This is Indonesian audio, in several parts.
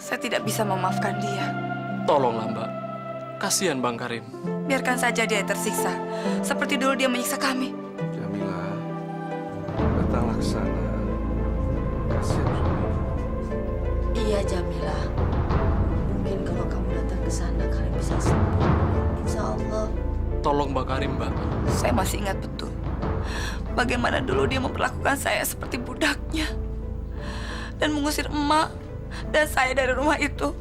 Saya tidak bisa memaafkan dia. Tolonglah, Mbak. Kasihan Bang Karim. Biarkan saja dia tersiksa. Seperti dulu dia menyiksa kami. Jamila, datanglah ke sana. Kasihan suami. Iya, Jamila. Mungkin kalau kamu datang ke sana, Karim bisa sembuh. Insya Allah. Tolong Bang Karim, Mbak. Saya masih ingat betul bagaimana dulu dia memperlakukan saya seperti budaknya dan mengusir emak dan saya dari rumah itu.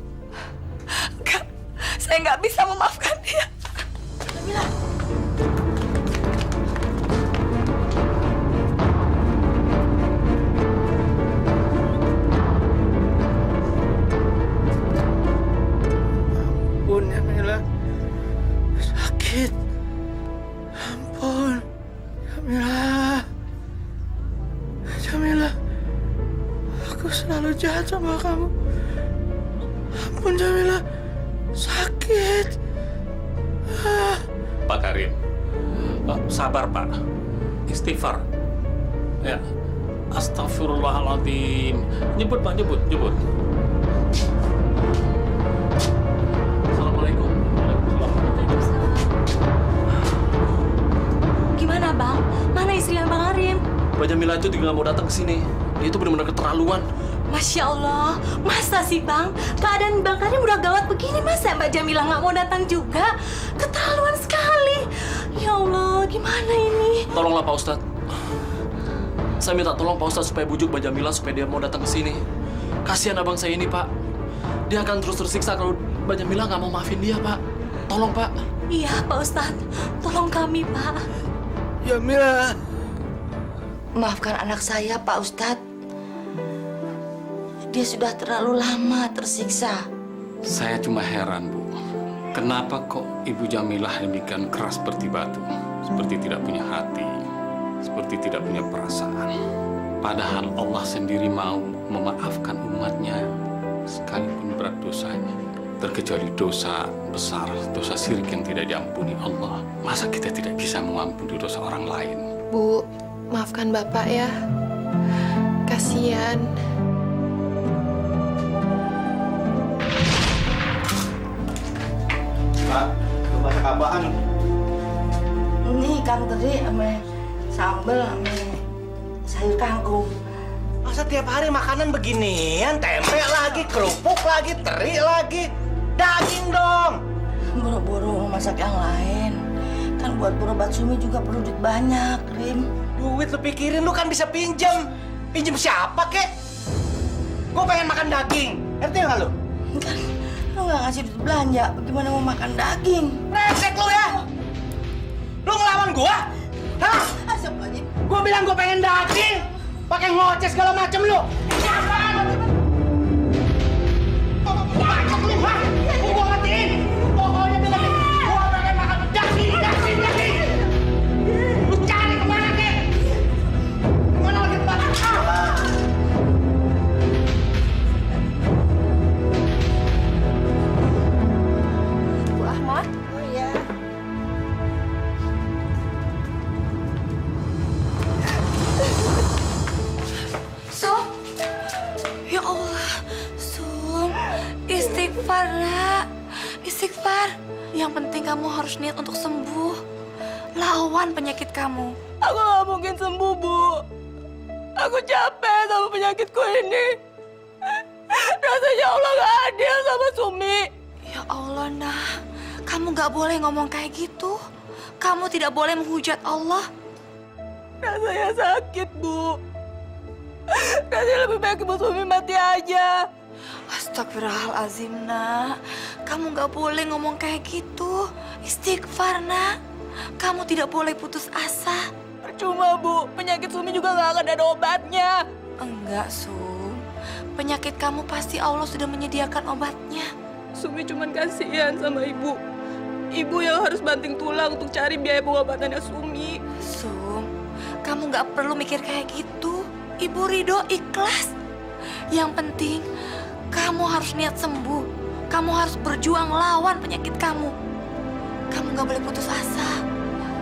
Enggak, saya nggak bisa memaafkan dia. Jamila. Ampun, Jamila. Sakit. Ampun. Jamila. Jamila. Aku selalu jahat sama kamu. Ampun, Jamila. Sakit. Pak Karim, sabar Pak, istighfar. Ya, astagfirullahaladzim. Nyebut Pak, nyebut. Assalamualaikum. Gimana, Bang? Mana istrinya Bang Karim? Mbak Jamila itu juga nggak mau datang ke sini. Dia itu benar-benar keterlaluan. Masya Allah, masa sih Bang? Keadaan Bang Karim udah gawat begini, masa Mbak Jamila nggak mau datang juga? Keterlaluan sekali. Ya Allah, gimana ini? Tolonglah Pak Ustadz. Saya minta tolong Pak Ustadz supaya bujuk Mbak Jamila supaya dia mau datang ke sini. Kasihan abang saya ini, Pak. Dia akan terus tersiksa kalau Mbak Jamila nggak mau maafin dia, Pak. Tolong, Pak. Iya, Pak Ustadz. Tolong kami, Pak. Jamila. Maafkan anak saya, Pak Ustadz. Dia sudah terlalu lama tersiksa. Saya cuma heran, Bu. Kenapa kok Ibu Jamilah demikian keras seperti batu? Seperti tidak punya hati, seperti tidak punya perasaan. Padahal Allah sendiri mau memaafkan umatnya sekalipun berat dosanya. Terkecuali dosa besar, dosa syirik yang tidak diampuni Allah. Masa kita tidak bisa mengampuni dosa orang lain? Bu, maafkan Bapak ya. Kasihan. Pak, lu masak apaan? Ini ikan teri sama sambal sama sayur kangkung. Masa tiap hari makanan beginian? Tempe lagi, kerupuk lagi, teri lagi. Daging dong! Buru-buru masak yang lain. Kan buat berobat Sumi juga perlu duit banyak, Rim. Duit lu pikirin, lu kan bisa pinjem. Pinjem siapa, kek? Gue pengen makan daging. Ngerti nggak lu? Kan lu nggak ngasih duit belanja, bagaimana mau makan daging? Resek lu ya! Lu ngelawan gua? Hah? Astagfirullahaladzim. Gua bilang gua pengen daging! Pakai ngoceh segala macem lu! Apaan? Bacot lu, ha? Gua matiin! Pokoknya bilang gua pengen makan daging! Lu cari kemana, kek? Kemana lagi tempat? Bu Ahmad. Oh iya. Sum, ya Allah, Sum, istighfar nak, istighfar. Yang penting kamu harus niat untuk sembuh. Lawan penyakit kamu. Aku gak mungkin sembuh, Bu. Aku capek sama penyakitku ini. Rasanya Allah gak adil sama Sumi. Ya Allah, nah, kamu gak boleh ngomong kayak gitu. Kamu tidak boleh menghujat Allah. Rasanya sakit, Bu. Rasanya lebih baik Ibu Sumi mati aja. Astagfirullahaladzim, nak. Kamu gak boleh ngomong kayak gitu. Istighfar, nak. Kamu tidak boleh putus asa. Percuma, Bu. Penyakit Sumi juga gak akan ada obatnya. Enggak, Sum. Penyakit kamu pasti Allah sudah menyediakan obatnya. Sumi cuma kasihan sama Ibu. Ibu yang harus banting tulang untuk cari biaya pengobatannya Sumi. Sum, kamu gak perlu mikir kayak gitu. Ibu ridho ikhlas. Yang penting, kamu harus niat sembuh. Kamu harus berjuang lawan penyakit kamu. Kamu gak boleh putus asa.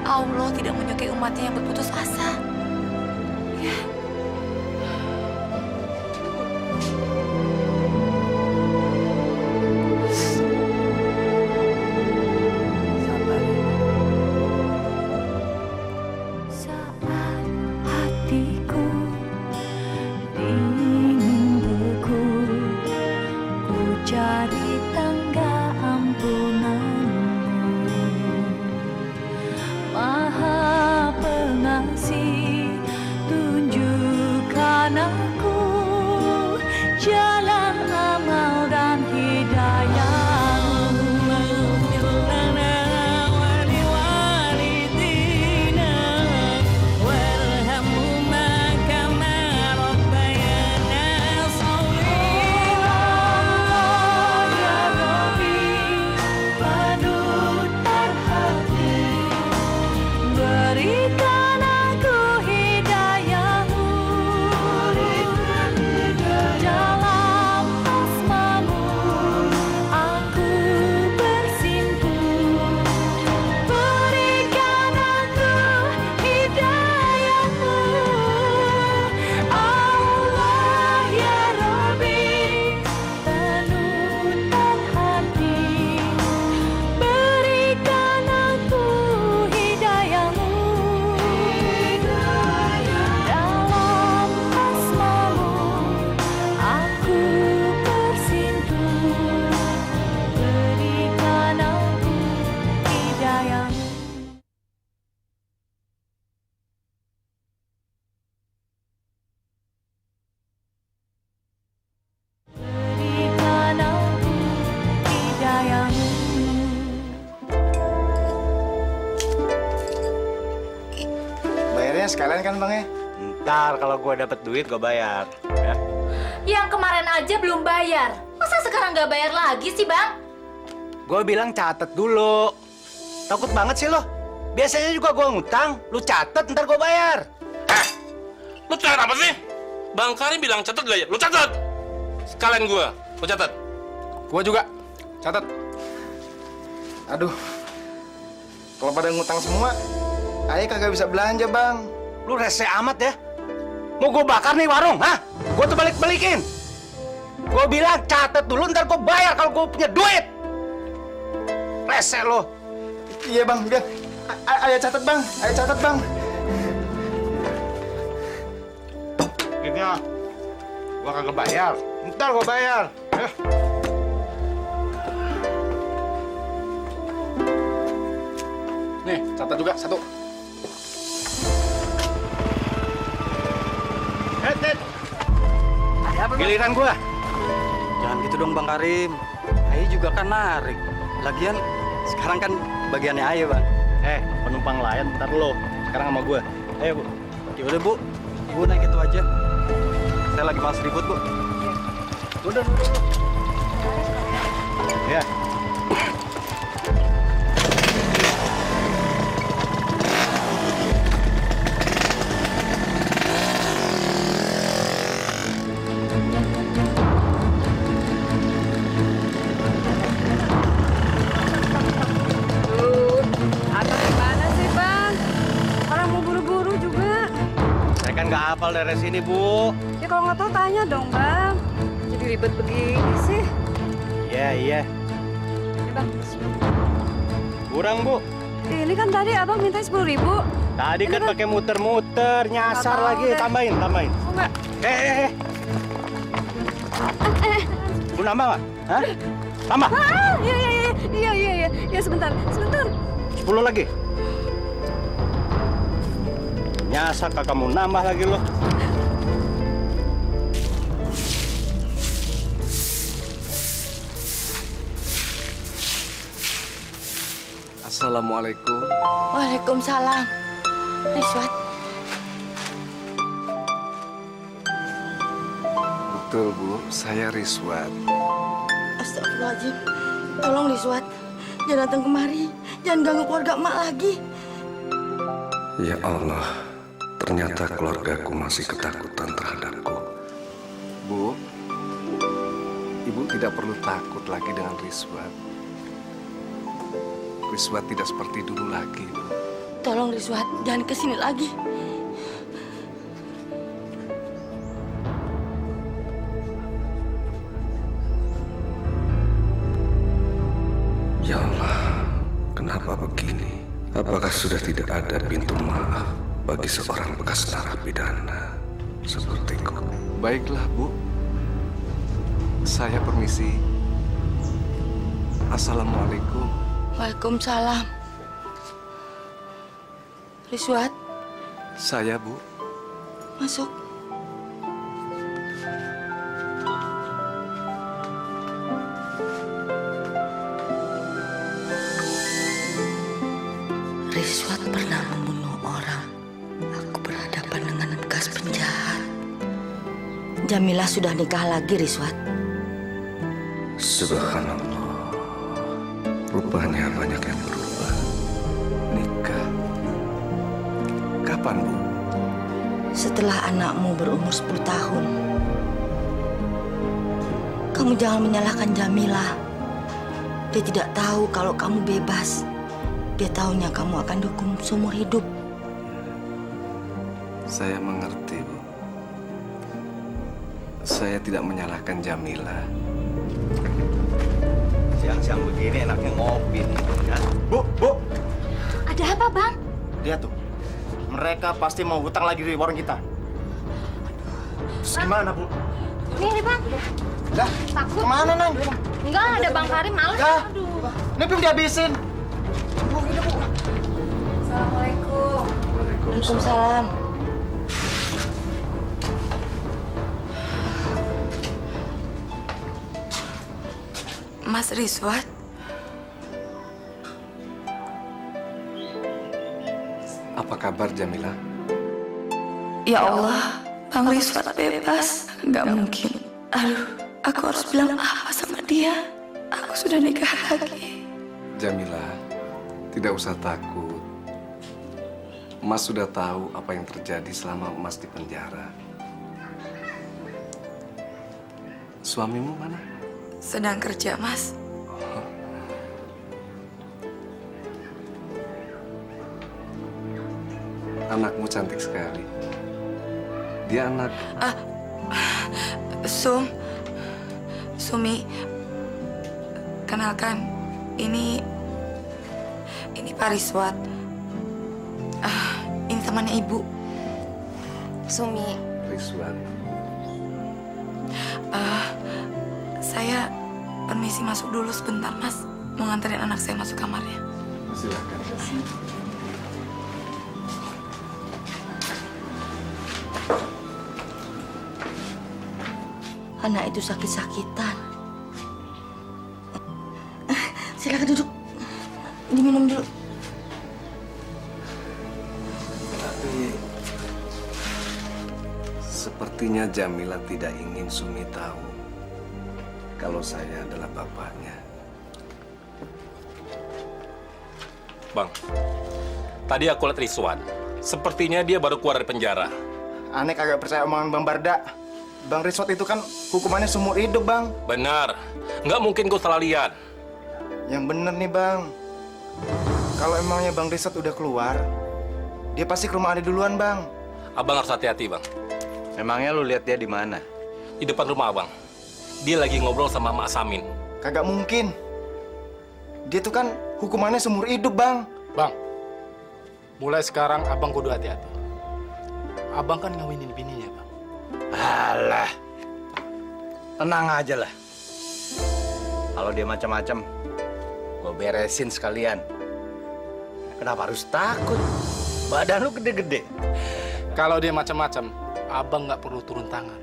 Allah tidak menyukai umatnya yang berputus asa. Ya. mencari tangga ampunanmu. Maha Pengasih, tunjukkan aku jalan amal dan hidayah-Mu. Berikan aku hidayah-Mu dalam asma-Mu, aku bersimpuh. Berikan aku hidayah-Mu, Allah ya Rabbi, panutan hati. Berikan aku hidayah-Mu dalam asma-Mu, aku bersimpuh. Berikan aku hidayah-Mu. Berikan aku hidayah-Mu. Bayarnya sekalian kan Bang ya? Ntar kalau gue dapet duit gue bayar. Ya. Yang kemarin aja belum bayar. Masa sekarang nggak bayar lagi sih, Bang? Gue bilang catet dulu. Takut banget sih lo. Biasanya juga gue ngutang, lu catet ntar gue bayar. Lu catat apa sih? Bang Karim bilang catat gak ya? Lu catat! Sekalian gua, lu catat. Gua juga. Catat. Aduh. Kalau pada ngutang semua, ayah kagak bisa belanja, Bang. Lu rese amat ya. Mau gue bakar nih warung, hah? Gue tuh balik-balikin. Gue bilang catet dulu, ntar gue bayar kalau gue punya duit. Rese lo. Iya, Bang. Biar. Ayah catat, Bang. Ayah catat, Bang. Gini ya, gue kagak bayar. Ntar gue bayar. Nih, catat juga satu. Giliran gue. Jangan gitu dong Bang Karim. Ayo juga kan narik. Lagian sekarang kan bagiannya Ayo Bang. Penumpang lain ntar lo. Sekarang sama gue. Ayo, Bu. Yaudah Bu, Ibu naik itu aja. Saya lagi malas ribut Bu. Udah. Ya. Atau gimana sih Bang? Orang mau buru-buru juga. Saya kan nggak hafal dari sini, Bu. Ya kalau nggak tahu tanya dong Bang. Jadi ribet begini sih. Iya. Ini Bang. Kurang, Bu. Ini kan tadi Abang minta 10.000. Tadi kan Ini, Bang. pakai muter-muter, nyasar Nggak mau lagi. deh. Tambahin. Oh enggak. Bu nambah nggak? Hah? Tambah. Iya, sebentar. 10 lagi. Nyasar kagak mau nambah lagi lo. Assalamualaikum. Waalaikumsalam. Riswat. Betul, Bu. Saya Riswat. Astagfirullahaladzim. Tolong Riswat. Jangan datang kemari. Jangan ganggu keluarga emak lagi. Ya Allah, ternyata keluargaku masih ketakutan terhadapku. Bu, Ibu tidak perlu takut lagi dengan Riswat. Riswat tidak seperti dulu lagi, Bu. Tolong Riswat, jangan kesini lagi. Ya Allah, kenapa begini? Apakah sudah tidak ada pintu maaf bagi seorang bekas narapidana sepertiku? Baiklah, Bu. Saya permisi. Assalamualaikum. Waalaikumsalam. Riswat, Saya, Bu. masuk. Riswat pernah membunuh orang. Aku berhadapan dengan bekas penjahat. Jamilah sudah nikah lagi, Riswat. Subhanallah. Rupanya banyak yang berubah. Nikah. Kapan, Bu? Setelah anakmu berumur 10 tahun. Kamu jangan menyalahkan Jamilah. Dia tidak tahu kalau kamu bebas. Dia tahunya kamu akan dihukum seumur hidup. Saya mengerti, Bu. Saya tidak menyalahkan Jamilah. Siang-siang begini enaknya ngopi nih, ya. Bu. Ada apa, Bang? Lihat tuh. Mereka pasti mau hutang lagi di warung kita. Terus gimana, Bu? Nih, Bang. Lah, kemana, Nang? Enggak, ada Bang Karim malah. Dah. Ini belum dihabisin. Assalamualaikum. Waalaikumsalam. Mas Riswat? Apa kabar, Jamilah? Ya Allah, Bang Riswat bebas. Nggak mungkin. Aduh, aku harus bilang apa sama dia? Aku sudah nikah lagi. Jamilah, tidak usah takut. Mas sudah tahu apa yang terjadi selama Mas di penjara. Suamimu mana? Sedang kerja, Mas. Anakmu cantik sekali. Dia anak... Sumi, kenalkan, ini Pak Riswat. Ini temannya Ibu. Sumi. Riswan. Saya permisi masuk dulu sebentar, Mas. Mau nganterin anak saya masuk kamarnya. Silakan. Anak itu sakit-sakitan. Silakan duduk. Diminum dulu. Tapi sepertinya Jamilah tidak ingin Sumi tahu kalau saya adalah bapaknya. Bang, tadi aku lihat Riswan. Sepertinya dia baru keluar dari penjara. Aneh kagak percaya omongan Bang Barda. Bang Riswat itu kan hukumannya seumur hidup, Bang. Benar. Nggak mungkin kau salah lihat. Yang bener nih, Bang. Kalau emangnya Bang Riswat udah keluar, dia pasti ke rumah Ade duluan, Bang. Abang harus hati-hati, Bang. Emangnya lu lihat dia di mana? Di depan rumah Abang. Dia lagi ngobrol sama Mak Samin. Kagak mungkin. Dia tuh kan hukumannya seumur hidup, Bang. Bang, mulai sekarang abang kudu hati-hati. Abang kan ngawinin bininya, Bang. Alah, tenang aja lah. Kalau dia macam-macam, gue beresin sekalian. Kenapa harus takut? Badan lu gede-gede. Kalau dia macam-macam, abang nggak perlu turun tangan.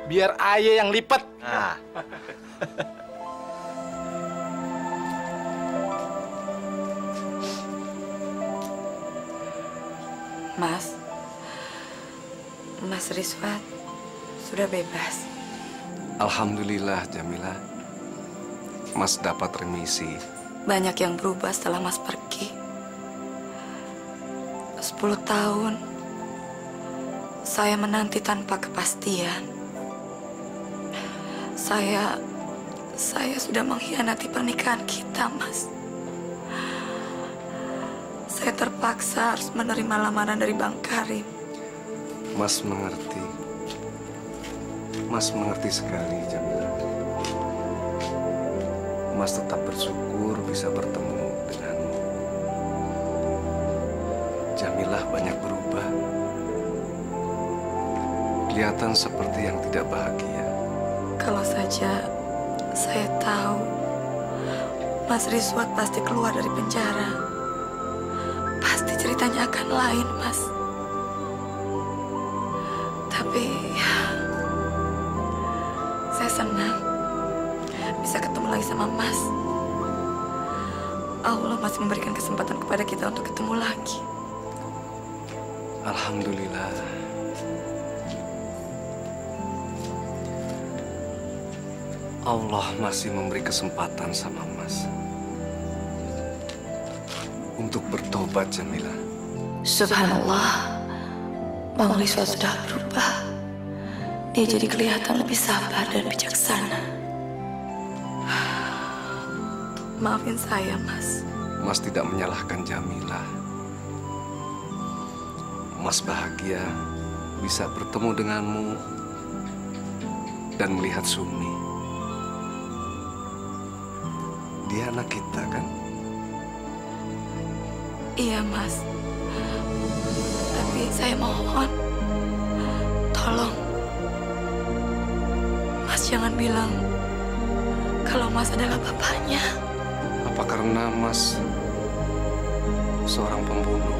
Biar ayah yang lipat. Nah. Mas Riswat sudah bebas. Alhamdulillah, Jamilah. Mas dapat remisi. Banyak yang berubah setelah Mas pergi. 10 tahun saya menanti tanpa kepastian. Saya sudah mengkhianati pernikahan kita, Mas. Saya terpaksa harus menerima lamaran dari Bang Karim. Mas mengerti. Mas mengerti sekali, Jamilah. Mas tetap bersyukur bisa bertemu denganmu. Jamilah banyak berubah. Kelihatan seperti yang tidak bahagia. Kalau saja saya tahu Mas Rizwan pasti keluar dari penjara. Pasti ceritanya akan lain, Mas. Tapi ya, saya senang bisa ketemu lagi sama Mas. Allah masih memberikan kesempatan kepada kita untuk ketemu lagi. Alhamdulillah. Allah masih memberi kesempatan sama Mas untuk bertobat, Jamila. Subhanallah, Bang Rizwan sudah berubah. Dia jadi kelihatan lebih sabar dan bijaksana. Maafin saya, Mas. Mas tidak menyalahkan Jamila. Mas bahagia bisa bertemu denganmu dan melihat Sumi. Dia anak kita, kan? Iya, Mas. Tapi saya mohon, tolong, Mas jangan bilang kalau Mas adalah bapaknya. Apa karena Mas seorang pembunuh?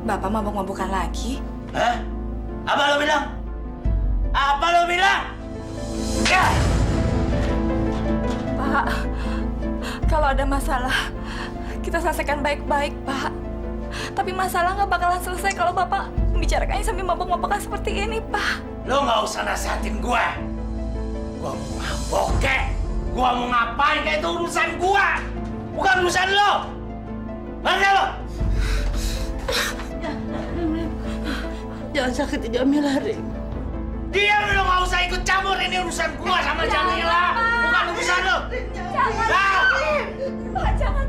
Bapak mabuk-mabukan lagi? Hah? Apa lo bilang? Apa lo bilang? Ya! Pak, kalau ada masalah, kita selesaikan baik-baik, Pak. Tapi masalah nggak bakalan selesai kalau Bapak membicarakannya sambil mabuk-mabukan seperti ini, Pak. Lo nggak usah nasihatin gue. Gue mau mabok kek. Gue mau ngapain kek, itu urusan gue. Bukan urusan lo. Mana lo? Jangan sakitin Jamila, Rim. Diam, lo nggak usah ikut campur, ini urusan gua sama Jamila, bukan urusan lo. Jangan, Pak, jangan,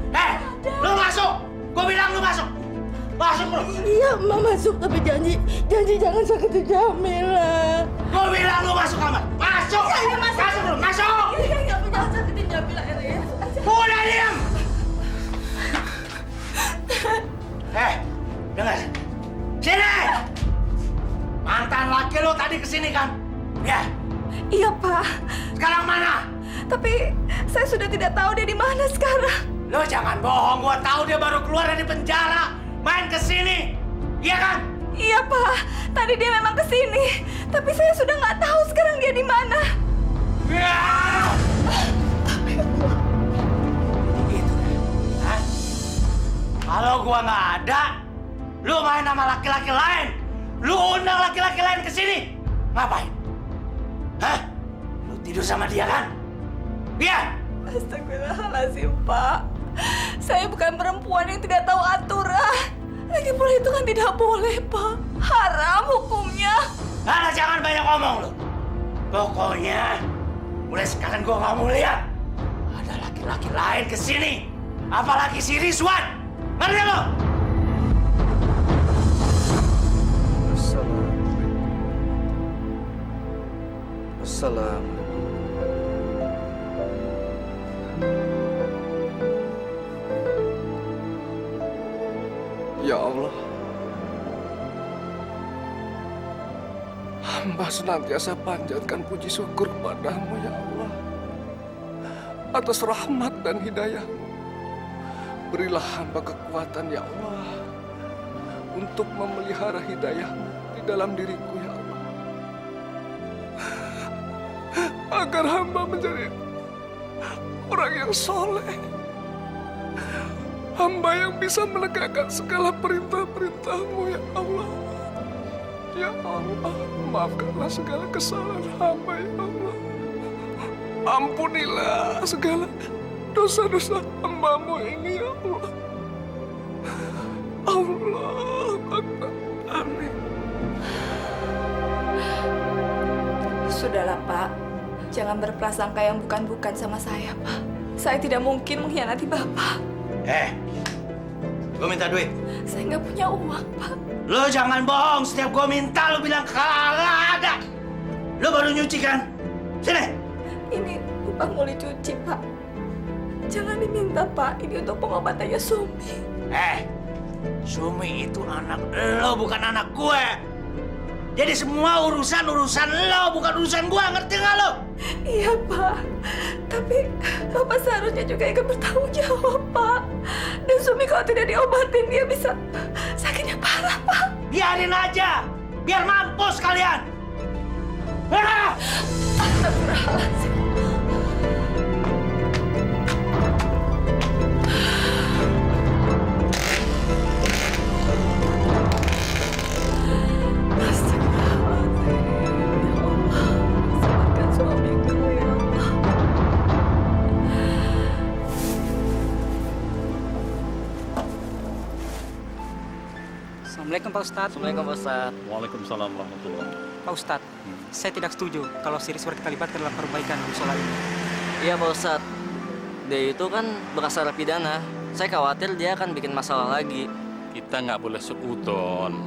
Pak. Lo masuk. Gua bilang lo masuk. Masuk lo. Iya, Mama masuk, tapi janji jangan sakitin Jamila. Gua bilang lo masuk kamar. Masuk. Masuk lo, masuk. Jangan sakitin Jamila, Rim. Udah diam. Dengar. Sini! Mantan laki lo tadi kesini kan? Ya. Iya, Pak. Sekarang mana? Tapi saya sudah tidak tahu dia di mana sekarang. Lo jangan bohong, gua tahu dia baru keluar dari penjara, main kesini. Iya kan? Iya, Pak. Tadi dia memang kesini. Tapi saya sudah nggak tahu sekarang dia di mana. Ya! Gitu. Hah? Kalau gua nggak ada, lu main sama laki-laki lain. Lu undang laki-laki lain ke sini. Ngapain? Hah? Lu tidur sama dia kan? Iya? Astagfirullahaladzim, Pak. Saya bukan perempuan yang tidak tahu aturan. Lagi pula itu kan tidak boleh, Pak. Haram hukumnya. Nah, jangan banyak ngomong lu. Pokoknya, mulai sekarang gua nggak mau lihat ada laki-laki lain ke sini. Apalagi si Rizwan. Ngerti lo? Assalamualaikum. Ya Allah, hamba senantiasa panjatkan puji syukur kepadamu ya Allah atas rahmat dan hidayah-Mu. Berilah hamba kekuatan ya Allah untuk memelihara hidayah-Mu di dalam diriku ya Allah, agar hamba menjadi orang yang soleh, hamba yang bisa menegakkan segala perintah-perintah-Mu ya Allah. Ya Allah, maafkanlah segala kesalahan hamba ya Allah. Ampunilah segala dosa-dosa hamba-Mu ini ya Allah. Allah Akbar. Amin. Sudahlah, Pak. Jangan berprasangka yang bukan-bukan sama saya, Pak. Saya tidak mungkin mengkhianati Bapak. Gue minta duit. Saya nggak punya uang, Pak. Lo jangan bohong, setiap gue minta lo bilang kagak ada. Lo baru nyuci kan? Sini. Ini upah mau dicuci, Pak. Jangan diminta, Pak. Ini untuk pengobatannya Sumi. Sumi itu anak lo, bukan anak gue. Jadi semua urusan lo, bukan urusan gue, ngerti nggak lo? Iya, Pak. Tapi Bapak seharusnya juga ikut bertanggung jawab, Pak. Dan Sumi kalau tidak diobatin, dia bisa sakitnya parah, Pak. Biarin aja, biar mampus kalian. Astagfirullahaladzim. Assalamualaikum Pak Ustadz. Assalamualaikum Pak Ustadz. Waalaikumsalam warahmatullahi wabarakatuh. Pak Ustadz, saya tidak setuju kalau si Riswar kita libatkan dalam perbaikan musola ini. Iya Pak Ustadz. Dia itu kan bekas narapidana. Saya khawatir dia akan bikin masalah lagi. Kita nggak boleh seudon.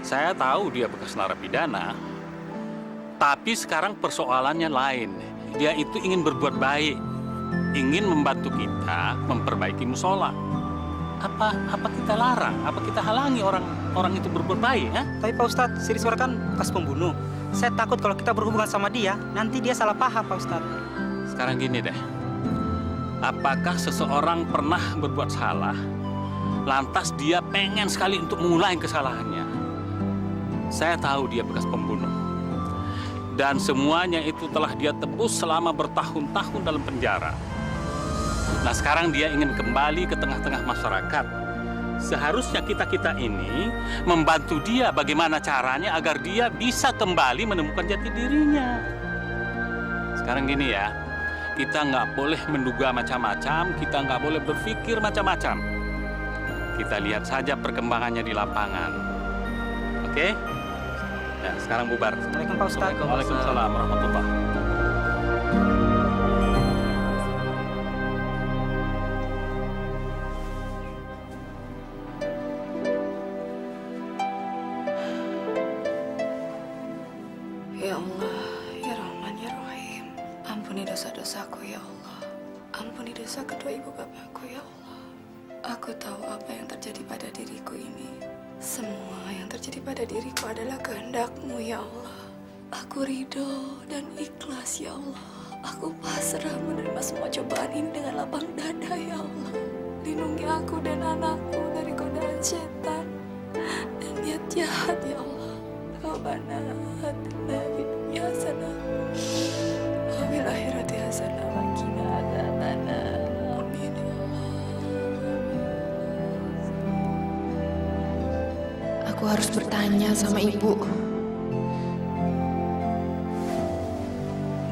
Saya tahu dia bekas narapidana, tapi sekarang persoalannya lain. Dia itu ingin berbuat baik, ingin membantu kita memperbaiki musola. Apa kita larang? Apa kita halangi orang itu berbuat baik? Ya? Tapi Pak Ustadz, si Riswar kan bekas pembunuh. Saya takut kalau kita berhubungan sama dia, nanti dia salah paham Pak Ustadz. Sekarang gini deh, apakah seseorang pernah berbuat salah, lantas dia pengen sekali untuk mengulangi kesalahannya? Saya tahu dia bekas pembunuh. Dan semuanya itu telah dia tebus selama bertahun-tahun dalam penjara. Nah sekarang dia ingin kembali ke tengah-tengah masyarakat. Seharusnya kita ini membantu dia bagaimana caranya agar dia bisa kembali menemukan jati dirinya. Sekarang gini ya, kita nggak boleh menduga macam-macam, kita nggak boleh berpikir macam-macam. Kita lihat saja perkembangannya di lapangan. Oke? Ya, sekarang bubar. Assalamualaikum Pak Ustadz. Waalaikumsalam warahmatullahi wabarakatuh. Ya Allah, ya Rahman, ya Rahim. Ampuni dosa-dosaku ya Allah. Ampuni dosa kedua ibu bapakku ya Allah. Aku tahu apa yang terjadi pada diriku ini. Semua yang terjadi pada diriku adalah kehendak-Mu ya Allah. Aku ridho dan ikhlas ya Allah. Aku pasrah menerima semua cobaan ini dengan lapang dada ya Allah. Lindungi aku dan anakku dari godaan setan dan niat jahat ya Allah. Rabbana atina fid dunya hasanah wa fil akhirati hasanah wa qina adzabannar. Amin ya Allah. Aku harus bertanya sama ibu.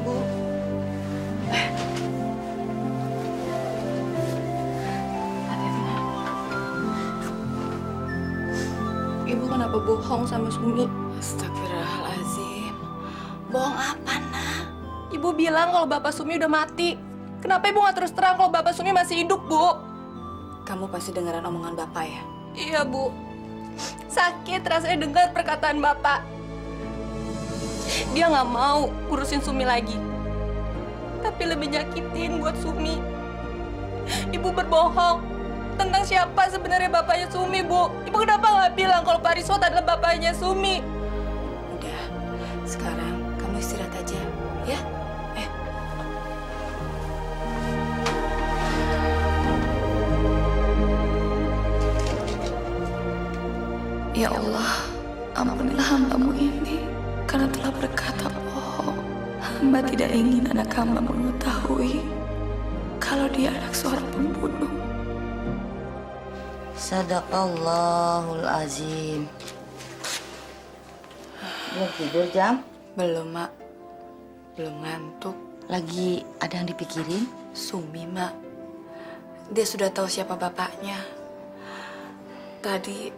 Bu. Ibu kenapa bohong sama Sumi? Astagfirullahaladzim. Bohong apa, Nak? Ibu bilang kalau Bapak Sumi udah mati. Kenapa Ibu nggak terus terang kalau Bapak Sumi masih hidup, Bu? Kamu pasti dengeran omongan Bapak ya? Iya, Bu. Sakit rasanya dengar perkataan Bapak. Dia nggak mau urusin Sumi lagi. Tapi lebih nyakitin buat Sumi. Ibu berbohong tentang siapa sebenarnya bapaknya Sumi, Bu. Ibu kenapa nggak bilang kalau Pak Riswat adalah bapaknya Sumi? Udah, sekarang kamu istirahat aja, ya? Ya Allah, ampunilah hamba-Mu ini karena telah berkata bohong. Hamba tidak ingin anak hamba mengetahui kalau dia anak seorang pembunuh. Sadaqallahul azim. Belum tidur, Jam? Belum, Mak. Belum ngantuk. Lagi ada yang dipikirin? Sumi, Mak. Dia sudah tahu siapa bapaknya. Tadi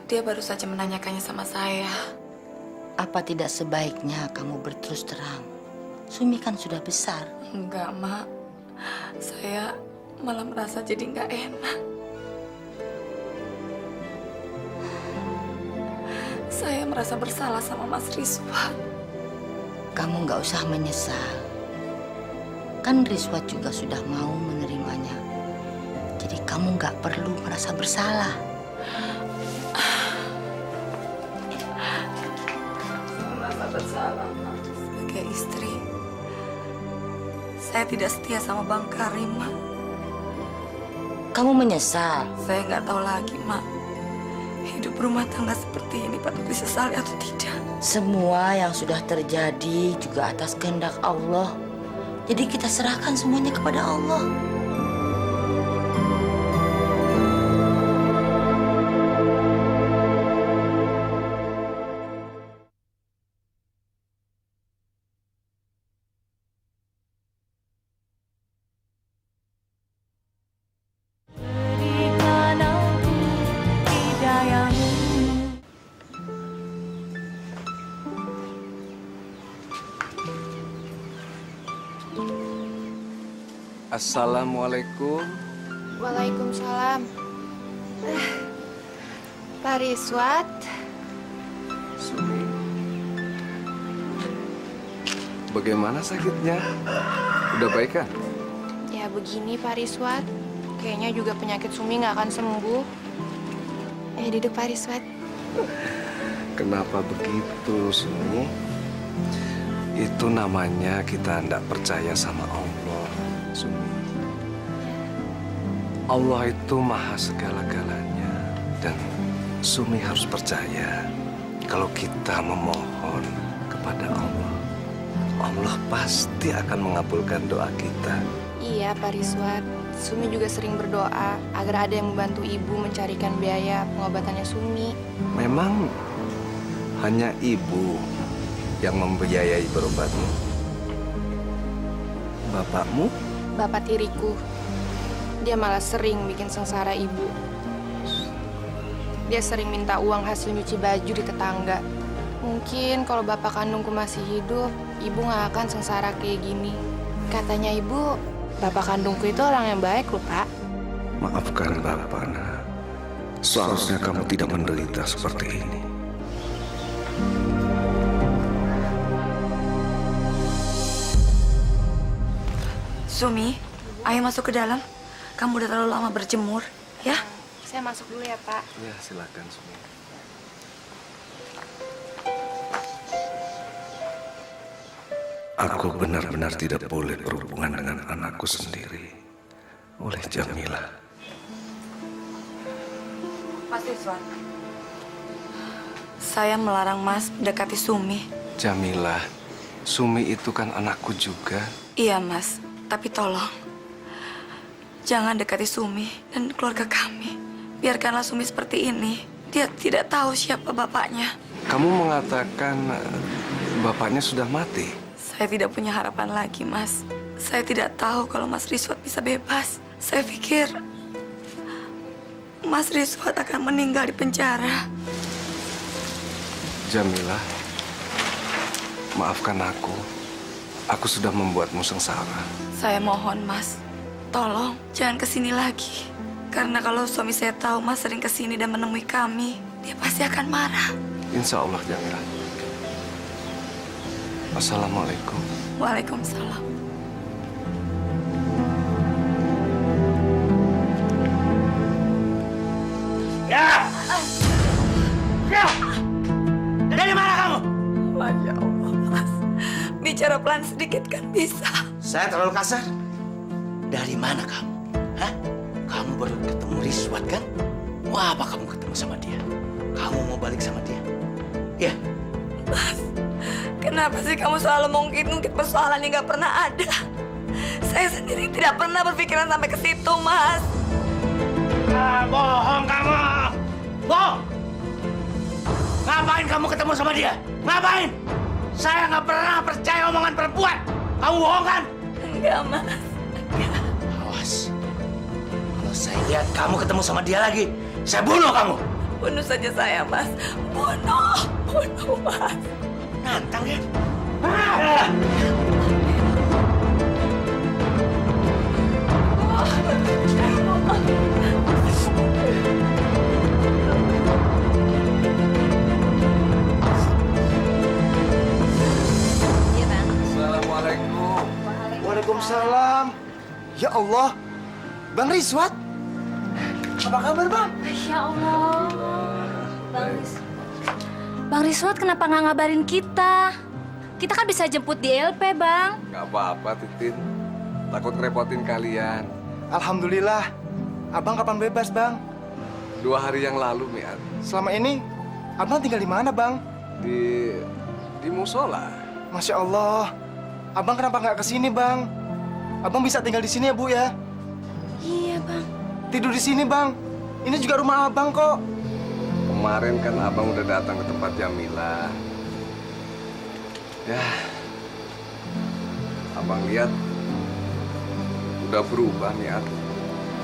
dia baru saja menanyakannya sama saya. Apa tidak sebaiknya kamu berterus terang? Sumi kan sudah besar. Enggak, Mak. Saya malah merasa jadi nggak enak. Saya merasa bersalah sama Mas Rizwan. Kamu nggak usah menyesal. Kan Rizwan juga sudah mau menerimanya. Jadi kamu nggak perlu merasa bersalah. Merasa bersalah, Mak. Sebagai istri, saya tidak setia sama Bang Karim, Mak. Kamu menyesal? Saya nggak tahu lagi, Mak. Hidup rumah tangga seperti ini patut disesali atau tidak. Semua yang sudah terjadi juga atas kehendak Allah. Jadi kita serahkan semuanya kepada Allah. Assalamualaikum. Waalaikumsalam. Pak Rizwan, Sumi. Bagaimana sakitnya? Udah baik kan? ya begini Pak Rizwan. Kayaknya juga penyakit Sumi nggak akan sembuh. Duduk Pak Rizwan. Kenapa begitu, Sumi? Itu namanya kita tidak percaya sama Allah, Sumi. Allah itu maha segala-galanya. Dan Sumi harus percaya kalau kita memohon kepada Allah, Allah pasti akan mengabulkan doa kita. Iya Pak Rizwan. Sumi juga sering berdoa agar ada yang membantu ibu mencarikan biaya pengobatannya Sumi. Memang hanya ibu yang membiayai berobatmu. Bapakmu? Bapak tiriku, dia malah sering bikin sengsara ibu. Dia sering minta uang hasil nyuci baju di tetangga. Mungkin kalau bapak kandungku masih hidup, ibu nggak akan sengsara kayak gini. Katanya ibu, bapak kandungku itu orang yang baik loh, Pak. Maafkan Bapak, nak. Seharusnya kamu tidak menderita seperti ini. Sumi, ayo masuk ke dalam. Kamu udah terlalu lama berjemur, ya? Saya masuk dulu ya, Pak. Ya, silakan, Sumi. Aku benar-benar tidak boleh berhubungan dengan anakku sendiri oleh Jamila. Mas Rizwan, saya melarang Mas mendekati Sumi. Jamila, Sumi itu kan anakku juga. Iya, Mas. Tapi tolong, jangan dekati Sumi dan keluarga kami. Biarkanlah Sumi seperti ini. Dia tidak tahu siapa bapaknya. Kamu mengatakan bapaknya sudah mati. Saya tidak punya harapan lagi, Mas. Saya tidak tahu kalau Mas Rizwan bisa bebas. Saya pikir Mas Rizwan akan meninggal di penjara. Jamila, maafkan aku. Aku sudah membuatmu sengsara. Saya mohon, Mas. Tolong, jangan kesini lagi. Karena kalau suami saya tahu Mas sering kesini dan menemui kami, dia pasti akan marah. Insya Allah, Jamila. Assalamualaikum. Waalaikumsalam. Ya! Ya! Dari mana kamu? Masya Allah, Mas. Bicara pelan sedikit kan bisa. Saya terlalu kasar? Dari mana kamu? Hah? Kamu baru ketemu Rizwan kan? Mau apa kamu ketemu sama dia? Kamu mau balik sama dia? Ya? Mas, kenapa sih kamu selalu mengungkit-ungkit persoalan yang gak pernah ada? Saya sendiri tidak pernah berpikiran sampai ke situ, Mas. Bohong kamu! Bohong! Ngapain kamu ketemu sama dia? Ngapain? Saya nggak pernah percaya omongan perempuan. Kamu bohong kan? Enggak, Mas. Awas. Kalau saya lihat kamu ketemu sama dia lagi, saya bunuh kamu. Bunuh saja saya, Mas. Bunuh, Mas. Nantang ya? Iya, Bang. Assalamualaikum. Waalaikumsalam. Ya Allah, Bang Rizwat. Apa kabar, Bang? Masya Allah. Bang Rizwat kenapa nggak ngabarin kita? Kita kan bisa jemput di LP, Bang. Gak apa-apa, Titin. Takut ngerepotin kalian. Alhamdulillah. Abang kapan bebas, Bang? 2 hari yang lalu, Miat. Selama ini, Abang tinggal di mana, Bang? Di musola. Masya Allah. Abang kenapa nggak kesini, Bang? Abang bisa tinggal di sini ya, Bu, ya? Iya, Bang. Tidur di sini, Bang. Ini juga rumah Abang kok. Kemarin kan abang udah datang ke tempat Jamila. Ya, abang lihat udah berubah, Miat.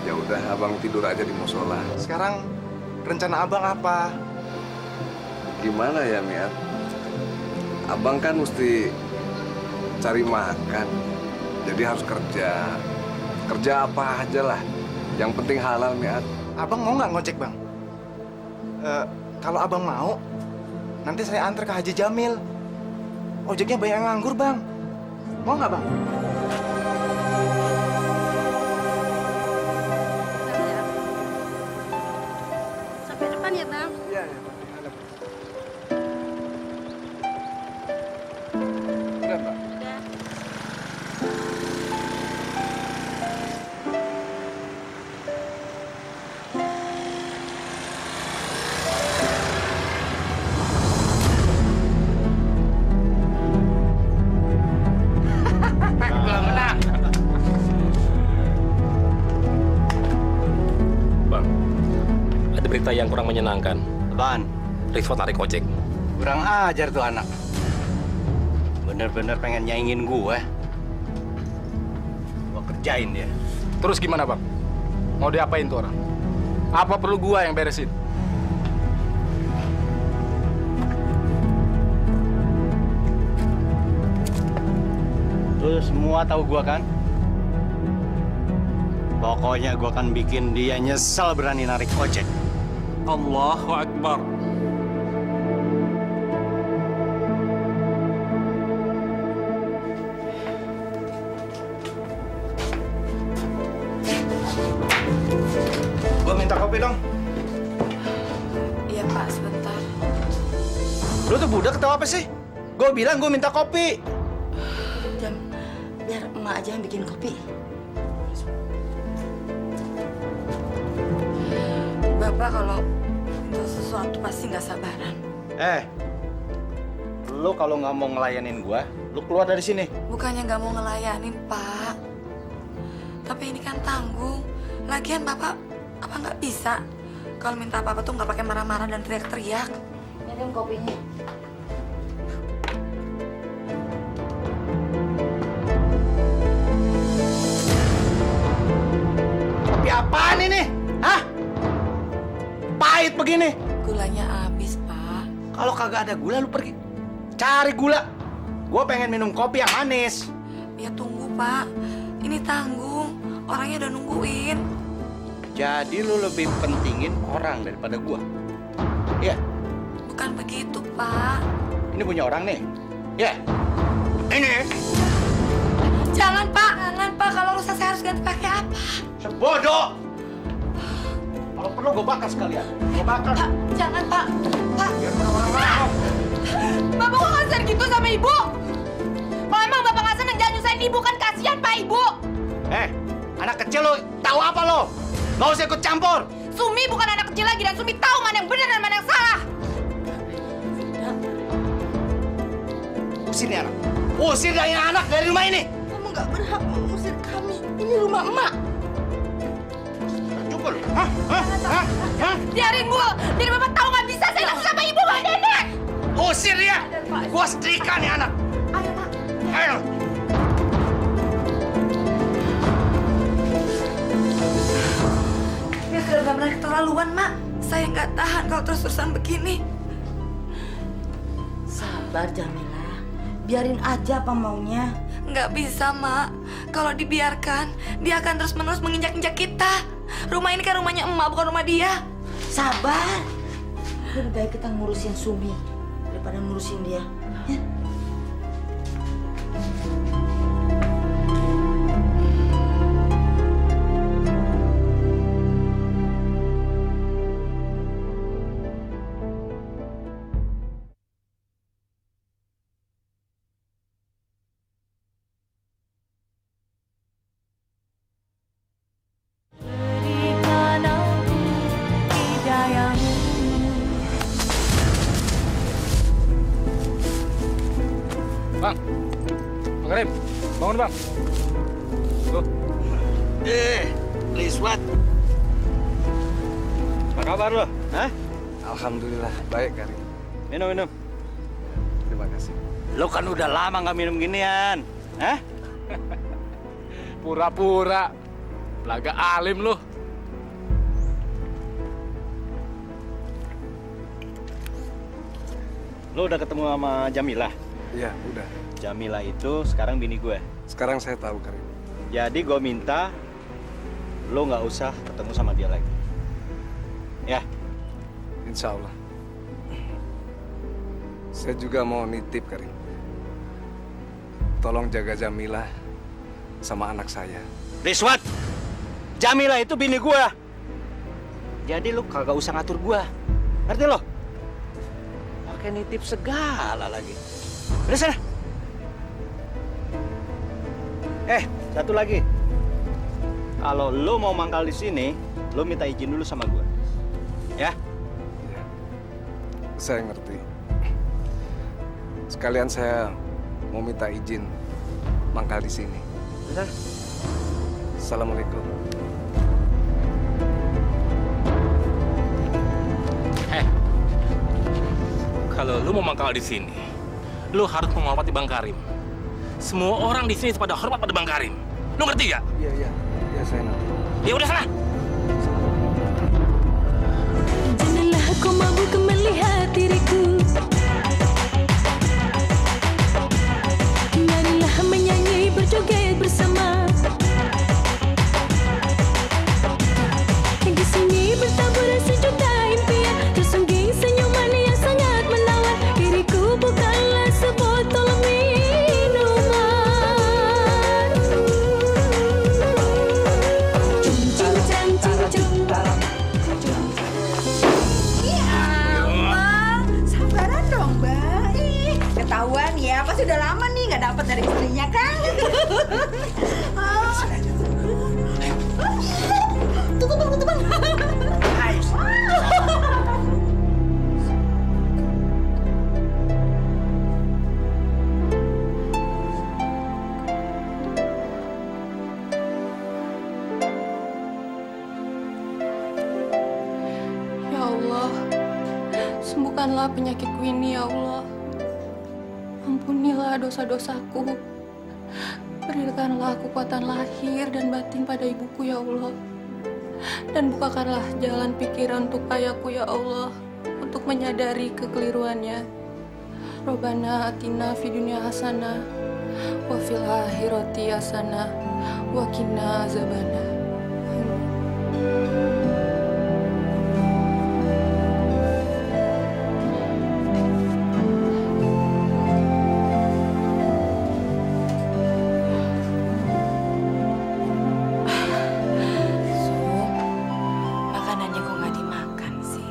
Ya udah, abang tidur aja di musola. Sekarang rencana Abang apa? Gimana ya, Miat? Abang kan mesti cari makan. Jadi harus kerja. Kerja apa aja lah. Yang penting halal, Miat. Abang mau nggak ngojek, Bang? Kalau Abang mau, nanti saya antar ke Haji Jamil. Ojeknya banyak yang nganggur, Bang. Mau nggak, Bang? Sampai depan ya, Bang. Iya, iya. Udah, Bang. Bang, ada berita yang kurang menyenangkan. Apaan? Rizwat narik ojek. Kurang ajar tuh anak. Bener-bener pengen nyaingin gue. Gue kerjain dia. Terus gimana, Bang? Mau diapain tuh orang? Apa perlu gua yang beresin? Lu semua tahu gua kan? Pokoknya gua akan bikin dia nyesel berani narik ojek. Allahu Akbar. Gua minta kopi dong. Iya, Pak, sebentar. Lu tuh budak atau apa sih? Gua bilang gua minta kopi. Jam, biar emak aja yang bikin kopi. Bapak kalau minta sesuatu pasti nggak sabaran. Lu kalau nggak mau ngelayanin gua, lu keluar dari sini. Bukannya nggak mau ngelayanin, Pak. Tapi ini kan tanggung. Lagian Bapak, apa nggak bisa? Kalau minta apa-apa tuh nggak pakai marah-marah dan teriak-teriak. Minum kopinya. Kopi apaan ini? Hah? Pahit begini. Gulanya habis, Pak. Kalau kagak ada gula, lu pergi cari gula. Gua pengen minum kopi yang manis. Ya tunggu, Pak. Ini tanggung. Orangnya udah nungguin. Jadi lu lebih pentingin orang daripada gua. Iya, Bukan begitu, Pak. ini punya orang nih. Iya. Ini Jangan, Pak. Jangan, Pak. Kalau rusak saya harus ganti pakai apa? sebodoh. Kalau perlu gua bakar sekalian. Gua bakar. Pak, jangan, Pak. Pak. Biar orang-orang tahu. Bapak kok kasar gitu sama ibu? Kalau emang Bapak nggak seneng, jangan nyusahin ibu, kan kasihan Pak Ibu. Anak kecil lu tahu apa lo? Gak usah ikut campur. Sumi bukan anak kecil lagi dan Sumi tahu mana yang benar dan mana yang salah. Usir nih anak. Usir dari anak dari rumah ini. Kamu nggak berhak mengusir kami. Ini rumah emak. Cukup. Hah? Biarin Bu, biar Bapak tahu nggak bisa saya langsung sama ibu, Mbak Nenek. Gua setrika nih anak. Ayo, Pak. Ayo. Ya sudah benar-benar keterlaluan, Mak. Saya nggak tahan kalau terus-terusan begini. Sabar, Jamila. Biarin aja apa maunya. Nggak bisa, Mak. Kalau dibiarkan, dia akan terus-menerus menginjak-injak kita. Rumah ini kan rumahnya emak, bukan rumah dia. Sabar. Lebih baik kita ngurusin Sumi daripada ngurusin dia. Ya. Berikan aku hidayahmu. Bang Karim, bangun bang. Tuh. Riswat. Apa kabar lo? Hah? Alhamdulillah, baik Karim. Minum. Terima kasih. Lo kan udah lama nggak minum ginian. Hah? Pura-pura. Belaga alim lu. Lo udah ketemu sama Jamila? Iya, udah. Jamila itu sekarang bini gue. Sekarang saya tahu Karim. Jadi gue minta lo nggak usah ketemu sama dia lagi. Ya. Insya Allah. Saya juga mau nitip Karim. Tolong jaga Jamila sama anak saya. Riswat, Jamila itu bini gue. Jadi lo kagak usah ngatur gue. Ngerti lo? Pakai nitip segala lagi. Udah sana. Satu lagi. Kalau lo mau mangkal di sini, lo minta izin dulu sama gue. Ya? Saya ngerti. Sekalian saya mau minta izin mangkal di sini. Udah. Assalamualaikum. Kalau lu mau mangkal di sini, lu harus menghormati Bang Karim. Semua orang di sini pada hormat pada Bang Karim. Lu ngerti gak? Iya, saya ngerti. Ya udah sana. Janganlah kau mabuk melihat diriku. Marilah menyanyi berjoget bersama. Di sini bertabur sejuta impian, tersungging senyuman yang sangat menawan. Diriku bukanlah sebotol minuman. Sabaran dong, Mbak. Ih, ketahuan ya, pasti udah lama nih nggak dapat dari istrinya kan? Tutup bang. Ya Allah, sembuhkanlah penyakitku ini ya Allah. Ampunilah dosa-dosaku. Berikanlah kekuatan lahir dan batin pada ibuku ya Allah. Dan bukakanlah jalan pikiran untuk ayahku ya Allah, untuk menyadari kekeliruannya. Robbana atina fid dunya hasanah wa fil akhirati hasanah wa qina azabannar. Makanannya kok nggak dimakan sih?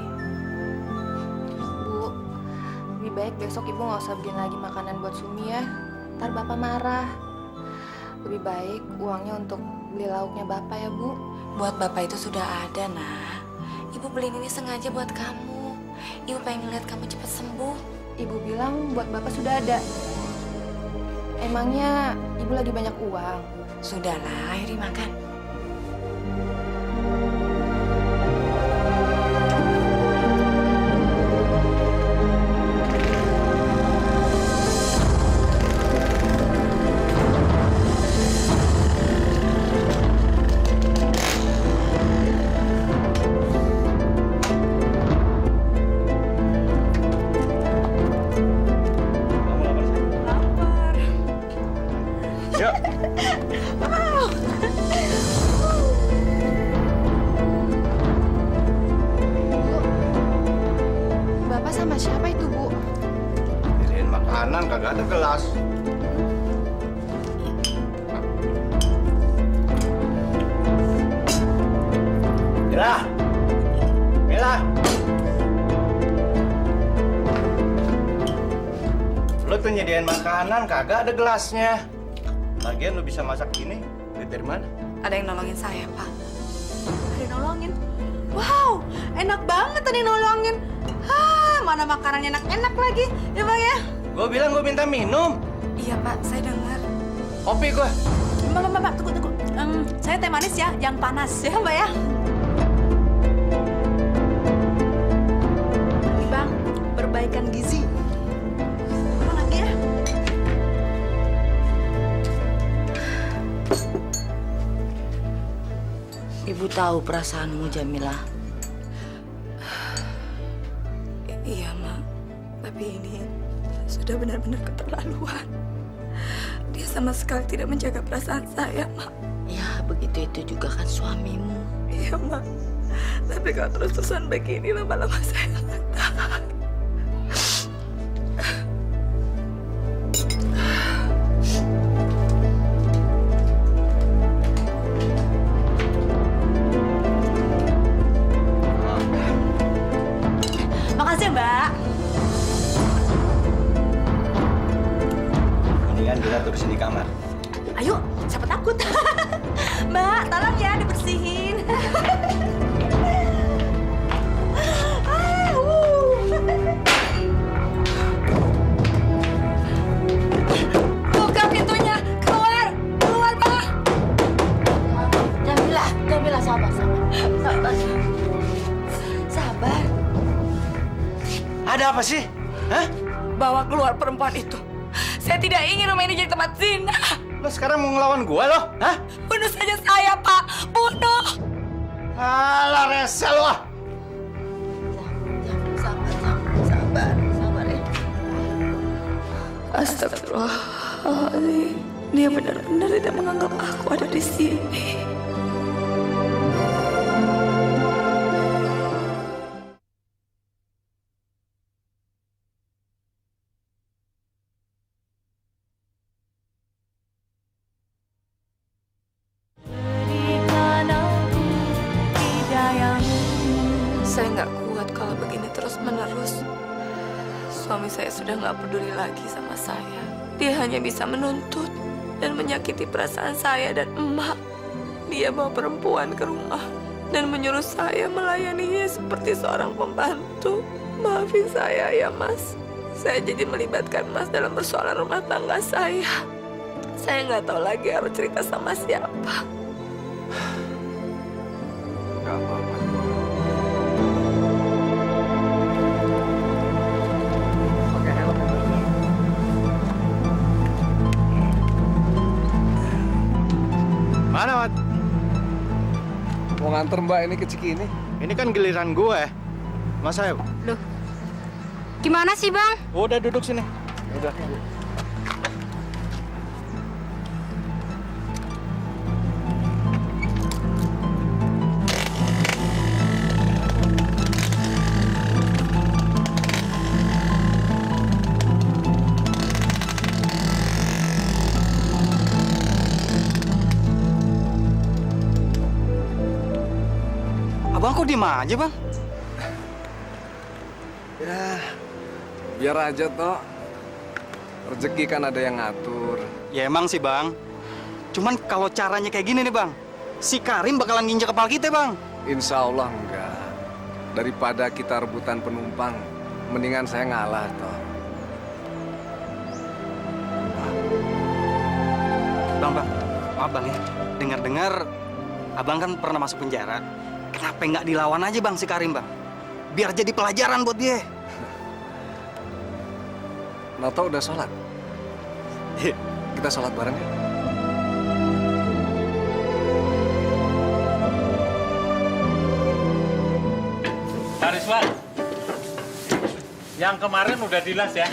Bu, lebih baik besok ibu nggak usah bikin lagi makanan buat Sumi ya. Ntar bapak marah. Lebih baik uangnya untuk beli lauknya bapak ya Bu. Buat bapak itu sudah ada, nah. Ibu beliin ini sengaja buat kamu. Ibu pengen lihat kamu cepat sembuh. Ibu bilang buat bapak sudah ada. Emangnya ibu lagi banyak uang? Sudahlah, ayo dimakan. makanan, kagak ada gelas. Mila! Mila! Lu tuh nyediain makanan, kagak ada gelasnya. Lagian lu bisa masak gini, duit dari mana? Ada yang nolongin saya, Pak. Ada yang nolongin. Wow, enak banget tadi nolongin. Mana makanannya enak-enak lagi, ya Bang ya? Gue bilang gue minta minum. Iya, Pak, saya dengar. Kopi gue. Mbak, tunggu. Saya teh manis ya, yang panas ya Mbak ya. Ini Bang, perbaikan gizi. Apa lagi ya? Ibu tahu perasaanmu, Jamilah. Iya, Mak. Tapi ini sudah benar-benar keterlaluan. Dia sama sekali tidak menjaga perasaan saya, Mak. Ya, begitu itu juga kan suamimu. Iya, Mak. Tapi kalau terus-terusan begini, lama-lama saya nggak tahan. Makasih ya, Mbak. Mendingan kita terusin di kamar. Ayo, siapa takut? Mbak, tolong ya dibersihin. Buka pintunya, keluar, Pak. Jamilah, sabar. Sabar. Ada apa sih? Hah? Bawa keluar perempuan itu. Saya tidak ingin rumah ini jadi tempat zina. Lo sekarang mau ngelawan gua lo? Hah? Bunuh saja saya, Pak. Bunuh. Alah, rese lo ah. Sabar ya. Astagfirullahaladzim. Dia benar-benar tidak menganggap aku ada di sini. Saya nggak kuat kalau begini terus-menerus. Suami saya sudah nggak peduli lagi sama saya. Dia hanya bisa menuntut dan menyakiti perasaan saya dan emak. Dia bawa perempuan ke rumah dan menyuruh saya melayaninya seperti seorang pembantu. Maafin saya ya, Mas. Saya jadi melibatkan Mas dalam persoalan rumah tangga saya. Saya nggak tahu lagi harus cerita sama siapa. Gak apa-apa. Oke, helm. Mana, Mat? Mau nganter Mbak ini ke Cikini? Ini kan giliran gue. Masa ya? Loh, gimana sih Bang? Udah duduk sini. Udah. Abang kok diem aja, Bang? Ya, biar aja toh. Rezeki kan ada yang ngatur. Ya emang sih, Bang. Cuman kalau caranya kayak gini nih, Bang. Si Karim bakalan nginjak kepala kita, Bang. Insya Allah enggak. Daripada kita rebutan penumpang, mendingan saya ngalah toh. Bang, maaf Bang ya. Dengar-dengar Abang kan pernah masuk penjara. Kenapa nggak dilawan aja, Bang, si Karim, Bang? Biar jadi pelajaran buat dia. Noto udah sholat? Kita sholat bareng ya? Pak Rizwan, yang kemarin udah dilas ya?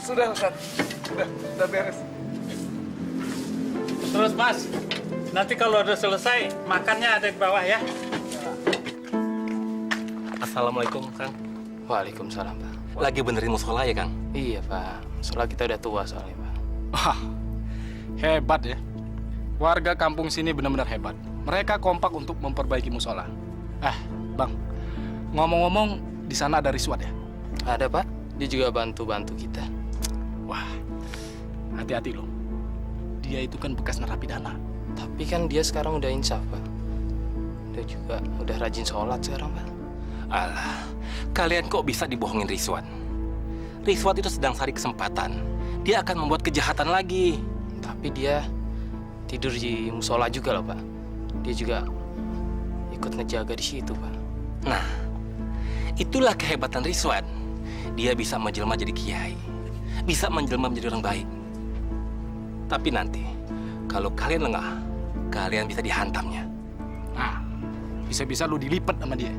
Sudah, Ustaz. Udah beres. Terus Mas, nanti kalau udah selesai, makannya ada di bawah ya. Assalamualaikum, Kang. Waalaikumsalam, Pak. lagi benerin musola ya, Kang? Iya, Pak. Soalnya kita udah tua soalnya, Pak. Wah, hebat ya. Warga kampung sini benar-benar hebat. Mereka kompak untuk memperbaiki musola. Bang, ngomong-ngomong, di sana ada Riswat ya? Ada, Pak. Dia juga bantu-bantu kita. Wah, hati-hati loh. Dia itu kan bekas narapidana. Tapi kan dia sekarang udah insaf, Pak. Dia juga udah rajin sholat sekarang, Pak. Alah, kalian kok bisa dibohongin Riswat? Riswat itu sedang cari kesempatan. Dia akan membuat kejahatan lagi. Tapi dia tidur di musola juga loh, Pak. Dia juga ikut ngejaga di situ, Pak. Nah, itulah kehebatan Riswat. Dia bisa menjelma jadi kiai. Bisa menjelma menjadi orang baik. Tapi nanti, kalau kalian lengah, kalian bisa dihantamnya. Nah, bisa-bisa lu dilipat sama dia.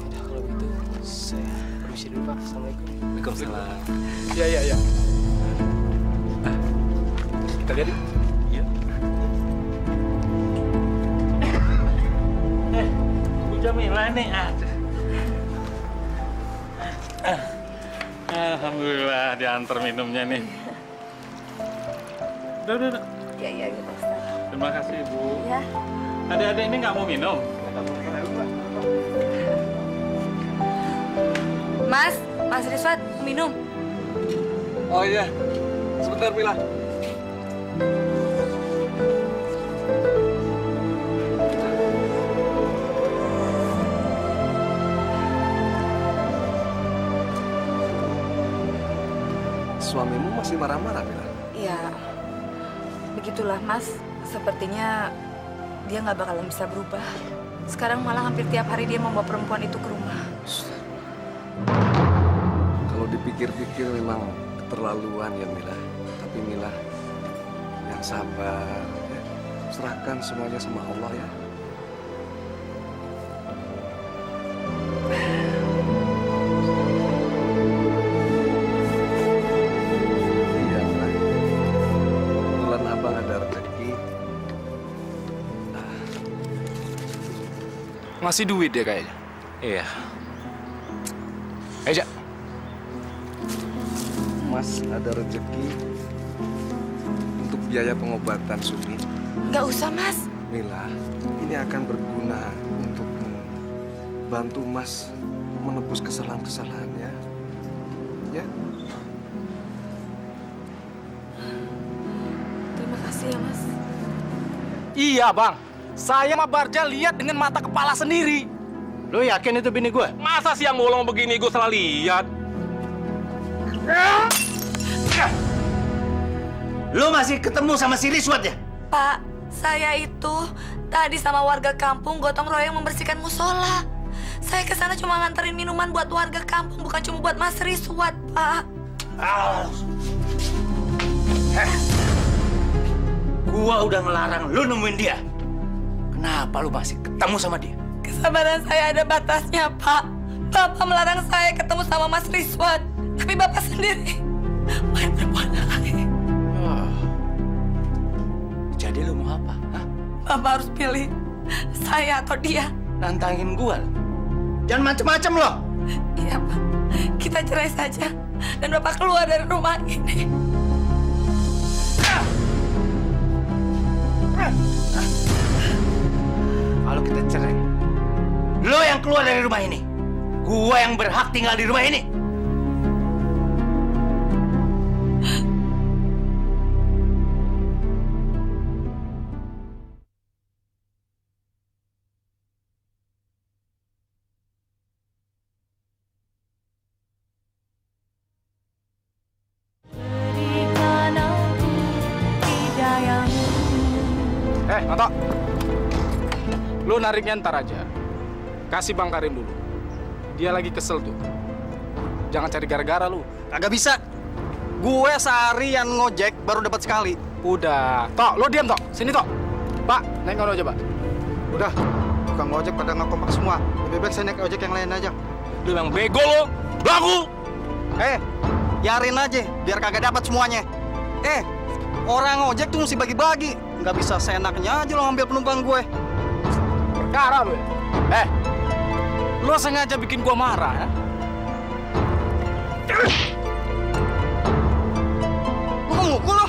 Udah, kalau gitu, saya permisi dulu, Pak. Assalamualaikum. Waalaikumsalam. Iya. Kita lihat yuk. Iya. Bu Jamila nih ada. Alhamdulillah diantar minumnya nih. Udah. Iya, gitu, Ustaz. Terima kasih, Bu. Ya. Adik-adik ini nggak mau minum? Mas Riswat, minum. Oh iya, sebentar Mila. Suamimu masih marah-marah, Mila? Ya, begitulah, Mas. Sepertinya dia nggak bakalan bisa berubah. Sekarang malah hampir tiap hari dia membawa perempuan itu ke rumah. Kalau dipikir-pikir memang keterlaluan ya Mila. Tapi Mila yang sabar, ya. Serahkan semuanya sama Allah ya. Iya Mila. Bulan abang ada rezeki. Ngasih duit dia kayaknya. Iya. Eja. Mas ada rezeki untuk biaya pengobatan Sumi. Nggak usah, Mas. Mila, ini akan berguna untukmu. Bantu Mas menebus kesalahan-kesalahannya. Ya? Terima kasih ya, Mas. Iya, Bang. Saya sama Barja lihat dengan mata kepala sendiri. Lu yakin itu bini gue? Masa siang bolong begini gue salah lihat? Lu masih ketemu sama si Riswat ya? Pak, saya itu tadi sama warga kampung gotong royong membersihkan musola. Saya ke sana cuma nganterin minuman buat warga kampung, bukan cuma buat Mas Riswat, Pak. Gua udah ngelarang lu nemuin dia. Kenapa lu masih ketemu sama dia? Kesabaran saya ada batasnya, Pak. Bapak melarang saya ketemu sama Mas Riswat. Tapi Bapak sendiri main perempuan lain. Jadi lu mau apa? Hah? Bapak harus pilih saya atau dia. Nantangin gua lo. Jangan macem-macem lo. Iya, Pak. Kita cerai saja. Dan Bapak keluar dari rumah ini. Kalau kita cerai, lo yang keluar dari rumah ini. Gua yang berhak tinggal di rumah ini. Noto. Lu nariknya ntar aja. Kasih Bang Karim dulu. Dia lagi kesel tuh. Jangan cari gara-gara lu. Agak bisa. Gue seharian ngojek baru dapat sekali. Udah. Tok, lu diam, Tok. Sini, Tok. Pak, naik ngono aja, Pak. Udah. Tukang ojek pada nggak kompak semua. Lebih baik saya naik ojek yang lain aja. Lu memang bego lo. Belagu. Biarin aja biar kagak dapat semuanya. Orang ojek tuh mesti bagi-bagi. Nggak bisa seenaknya aja lo ngambil penumpang gue. Perkara lu ya. Lo sengaja bikin gua marah, ya? Lu mau mukul lo?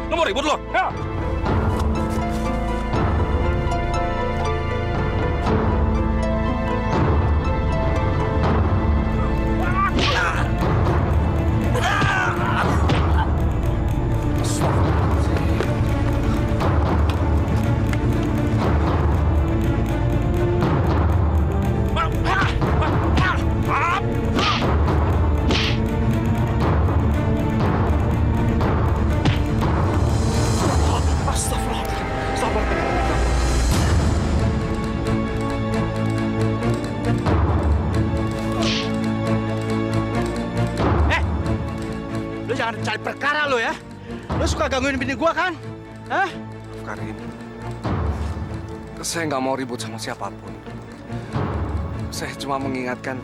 Lu mau ribut lo? Ya. Lu jangan cari perkara lo ya. Lu suka gangguin bini gua kan? Hah? Karim, saya nggak mau ribut sama siapapun. Saya cuma mengingatkan,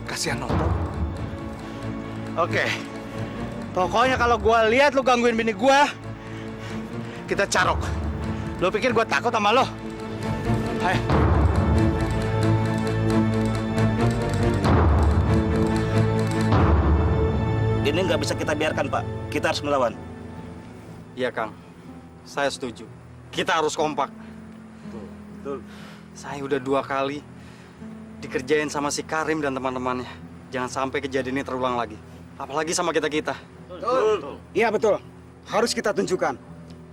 kasihan Noto. Oke. Pokoknya kalau gua lihat lu gangguin bini gua, kita carok. Lu pikir gua takut sama lo? Hai. Ini nggak bisa kita biarkan, Pak. Kita harus melawan. Iya, Kang. Saya setuju. Kita harus kompak. Betul. Saya udah 2 kali dikerjain sama si Karim dan teman-temannya. Jangan sampai kejadian ini terulang lagi. Apalagi sama kita-kita. Iya betul. Harus kita tunjukkan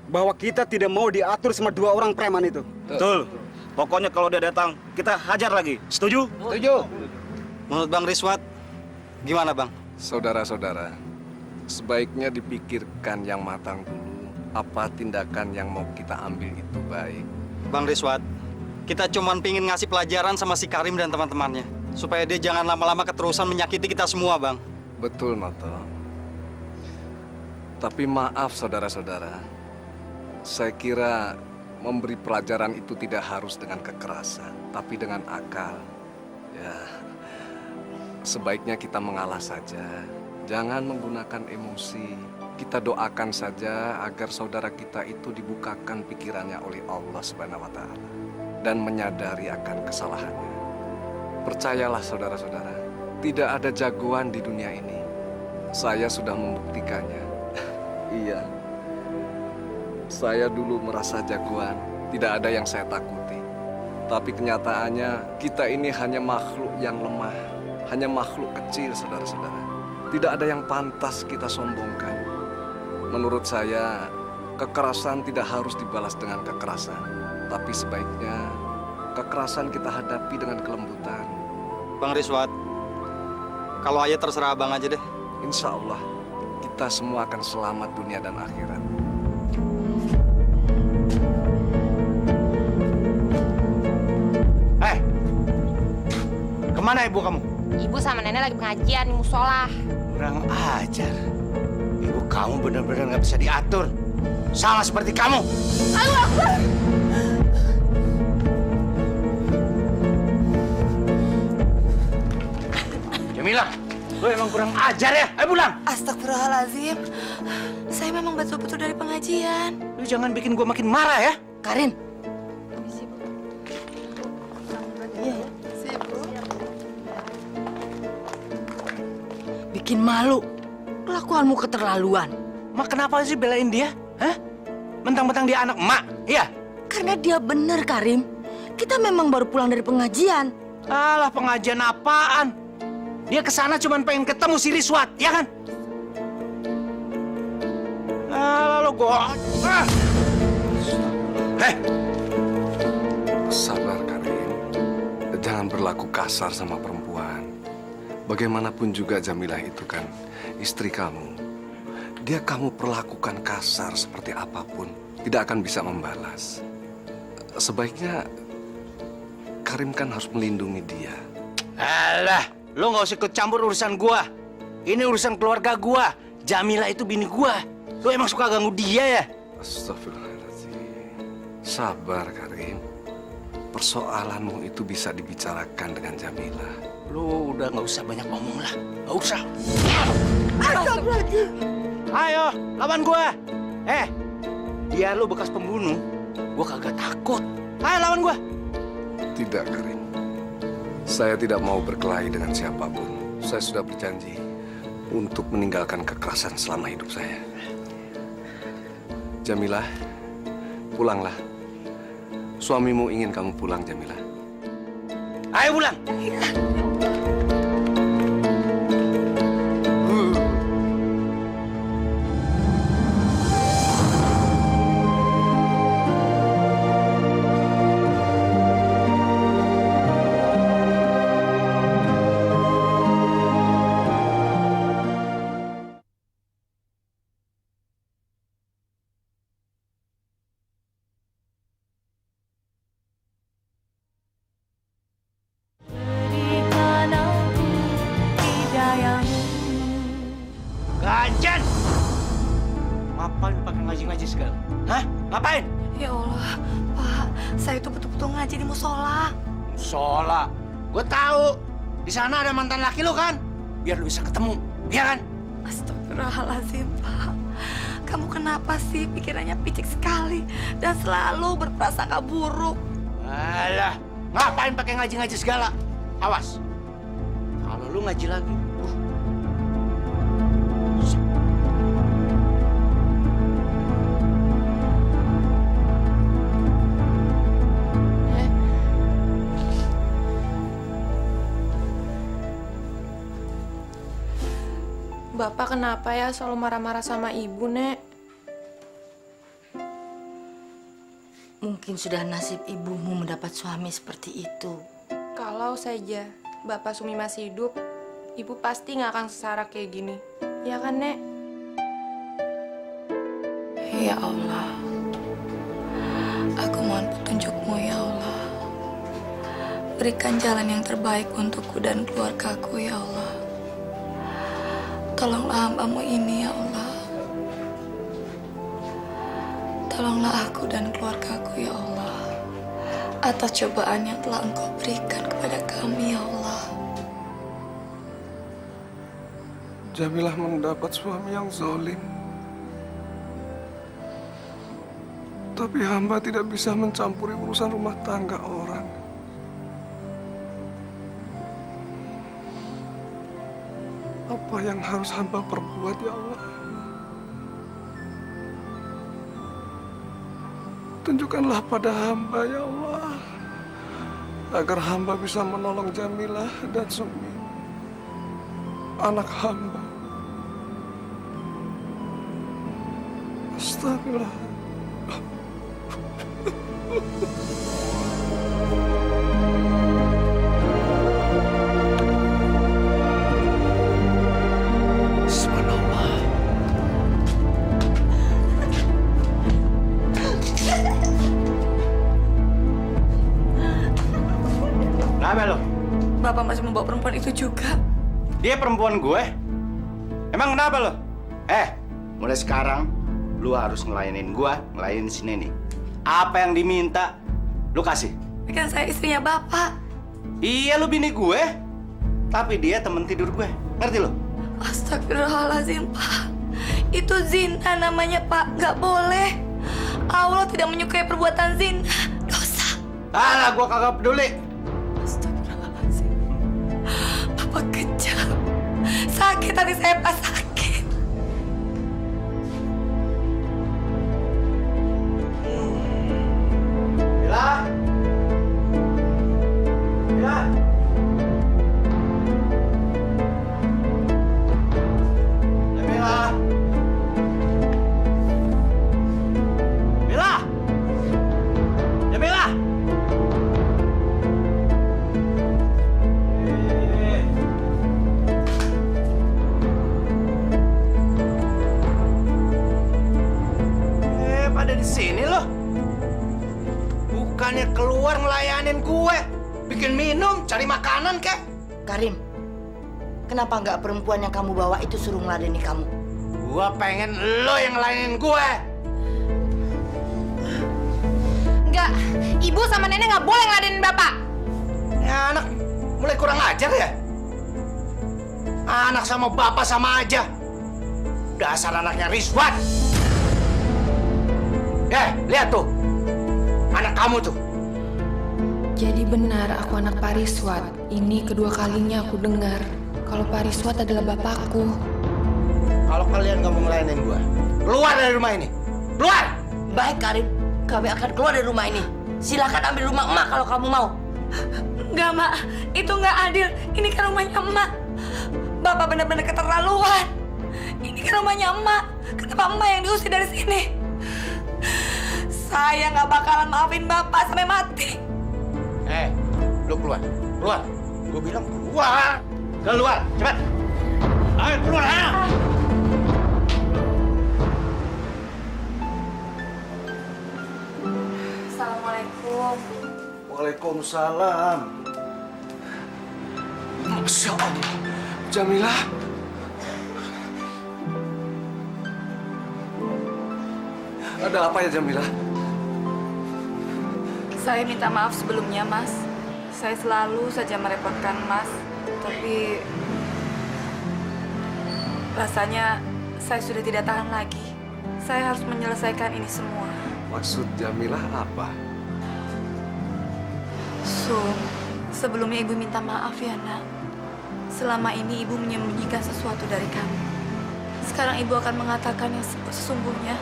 bahwa kita tidak mau diatur sama 2 orang preman itu. Betul. Pokoknya kalau dia datang, kita hajar lagi. Setuju? Setuju. Menurut Bang Riswat, gimana Bang? Saudara-saudara, sebaiknya dipikirkan yang matang dulu. Apa tindakan yang mau kita ambil itu baik. Bang Riswat, kita cuman pingin ngasih pelajaran sama si Karim dan teman-temannya. Supaya dia jangan lama-lama keterusan menyakiti kita semua, Bang. Betul, Noto. Tapi maaf, saudara-saudara. Saya kira memberi pelajaran itu tidak harus dengan kekerasan, tapi dengan akal. Ya, sebaiknya kita mengalah saja. Jangan menggunakan emosi. Kita doakan saja agar saudara kita itu dibukakan pikirannya oleh Allah Subhanahu wa Ta'ala dan menyadari akan kesalahannya. Percayalah saudara-saudara, tidak ada jagoan di dunia ini. Saya sudah membuktikannya. Iya. Saya dulu merasa jagoan, tidak ada yang saya takuti. Tapi kenyataannya kita ini hanya makhluk yang lemah, hanya makhluk kecil, saudara-saudara. Tidak ada yang pantas kita sombongkan. Menurut saya, kekerasan tidak harus dibalas dengan kekerasan. Tapi sebaiknya kekerasan kita hadapi dengan kelembutan. Bang Riswat, kalau ayah terserah abang aja deh. Insya Allah, kita semua akan selamat dunia dan akhirat. Kemana ibu kamu? Ibu sama nenek lagi pengajian di musola. Kurang ajar. Ibu kamu benar-benar nggak bisa diatur. Sama seperti kamu. Allahu Akbar. Jamila, lo emang kurang ajar ya? Ayo pulang. Astagfirullahaladzim. Saya memang betul-betul dari pengajian. Lu jangan bikin gua makin marah ya. Karin. Bikin malu. Kelakuanmu keterlaluan. Mak kenapa sih belain dia? Hah? Mentang-mentang dia anak emak, iya? Karena dia benar, Karim. Kita memang baru pulang dari pengajian. Alah, pengajian apaan? Dia kesana cuma pengen ketemu si Riswat, ya kan? Alah, lo gua... Sabar, Karim. Jangan berlaku kasar sama perempuan. Bagaimanapun juga Jamilah itu kan istri kamu. Dia kamu perlakukan kasar seperti apapun, tidak akan bisa membalas. Sebaiknya Karim kan harus melindungi dia. Alah, lo nggak usah ikut campur urusan gua. Ini urusan keluarga gua. Jamilah itu bini gua. Lo emang suka ganggu dia ya? Astagfirullahaladzim. Sabar, Karim. Persoalanmu itu bisa dibicarakan dengan Jamilah. Lo udah nggak usah banyak ngomong lah. Nggak usah. Astagfirullahaladzim. Ayo, lawan gua. Dia lo bekas pembunuh. Gua kagak takut. Ayo lawan gua. Tidak, Karim. Saya tidak mau berkelahi dengan siapapun. Saya sudah berjanji untuk meninggalkan kekerasan selama hidup saya. Jamilah, pulanglah. Suamimu ingin kamu pulang, Jamilah. Ayo pulang. Ganjen! Ngapain pakai ngaji-ngaji segala? Hah? Ngapain? Ya Allah, Pak, saya itu betul-betul ngaji di musola. Musola. Gue tahu. Di sana ada mantan laki lu kan? Biar lu bisa ketemu, iya kan? Astagfirullahaladzim, Pak. Kamu kenapa sih pikirannya picik sekali dan selalu berprasangka buruk? Alah, ngapain pakai ngaji-ngaji segala? Awas. Kalau lu ngaji lagi, Bapak kenapa ya selalu marah-marah sama ibu, Nek? Mungkin sudah nasib ibumu mendapat suami seperti itu. Kalau saja Bapak Sumi masih hidup, ibu pasti nggak akan sengsara kayak gini. Ya kan, Nek? Ya Allah, aku mohon petunjukmu ya Allah. Berikan jalan yang terbaik untukku dan keluargaku ya Allah. Tolonglah hamba-Mu ini ya Allah. Tolonglah aku dan keluargaku ya Allah atas cobaan yang telah Engkau berikan kepada kami ya Allah. Jamilah mendapat suami yang zalim. Tapi hamba tidak bisa mencampuri urusan rumah tangga orang. Apa yang harus hamba perbuat, ya Allah? Tunjukkanlah pada hamba, ya Allah, agar hamba bisa menolong Jamilah dan Sumi, anak hamba. Astagfirullah. Kenapa lo? Bapak masih membawa perempuan itu juga. Dia perempuan gue. Emang kenapa lo? Mulai sekarang lu harus ngelayanin gue, ngelayanin si Neni. Apa yang diminta, lu kasih. Kan saya istrinya Bapak. Iya, lu bini gue. Tapi dia temen tidur gue. Ngerti lo? Astagfirullahaladzim, Pak. Itu zina namanya, Pak. Nggak boleh. Allah tidak menyukai perbuatan zina. Dosa. Alah, gue kagak peduli. Astagfirullahaladzim. Bapak kejam. Sakit hati saya, Pak. Sakit. Mila. Mila. Mila. Mila. Mila. Pada di sini loh. Bukannya keluar ngelayanin gue, bikin minum, cari makanan kek. Karim, kenapa nggak perempuan yang kamu bawa itu suruh ngeladeni kamu? Gua pengen lo yang ngelayanin gue. Enggak, ibu sama nenek nggak boleh ngeladenin bapak. Ya anak mulai kurang ajar ya. Anak sama bapak sama aja. Dasar anaknya Rizwan. Lihat tuh. Anak kamu tuh. Jadi benar aku anak Pak Rizwan. Ini kedua kalinya aku dengar kalau Pak Riswat adalah bapakku. Kalau kalian nggak mau ngelayanin gua, keluar dari rumah ini. Keluar! Baik, Karim. Kami akan keluar dari rumah ini. Silakan ambil rumah emak kalau kamu mau. Enggak, Mak. Itu nggak adil. Ini kan rumahnya emak. Bapak benar-benar keterlaluan. Ini kan rumahnya emak. Kenapa emak yang diusir dari sini? Saya nggak bakalan maafin Bapak sampai mati. Lu keluar. Keluar. Gua bilang keluar. Keluar, cepat. Ayo keluar, ayo. Assalamualaikum. Waalaikumsalam. Masya Allah, Jamilah. Ada apa ya, Jamilah? Saya minta maaf sebelumnya, Mas. Saya selalu saja merepotkan Mas. Tapi rasanya saya sudah tidak tahan lagi. Saya harus menyelesaikan ini semua. Maksud Jamilah apa? Sebelumnya Ibu minta maaf ya, Nak. Selama ini Ibu menyembunyikan sesuatu dari kamu. Sekarang Ibu akan mengatakan yang sesungguhnya.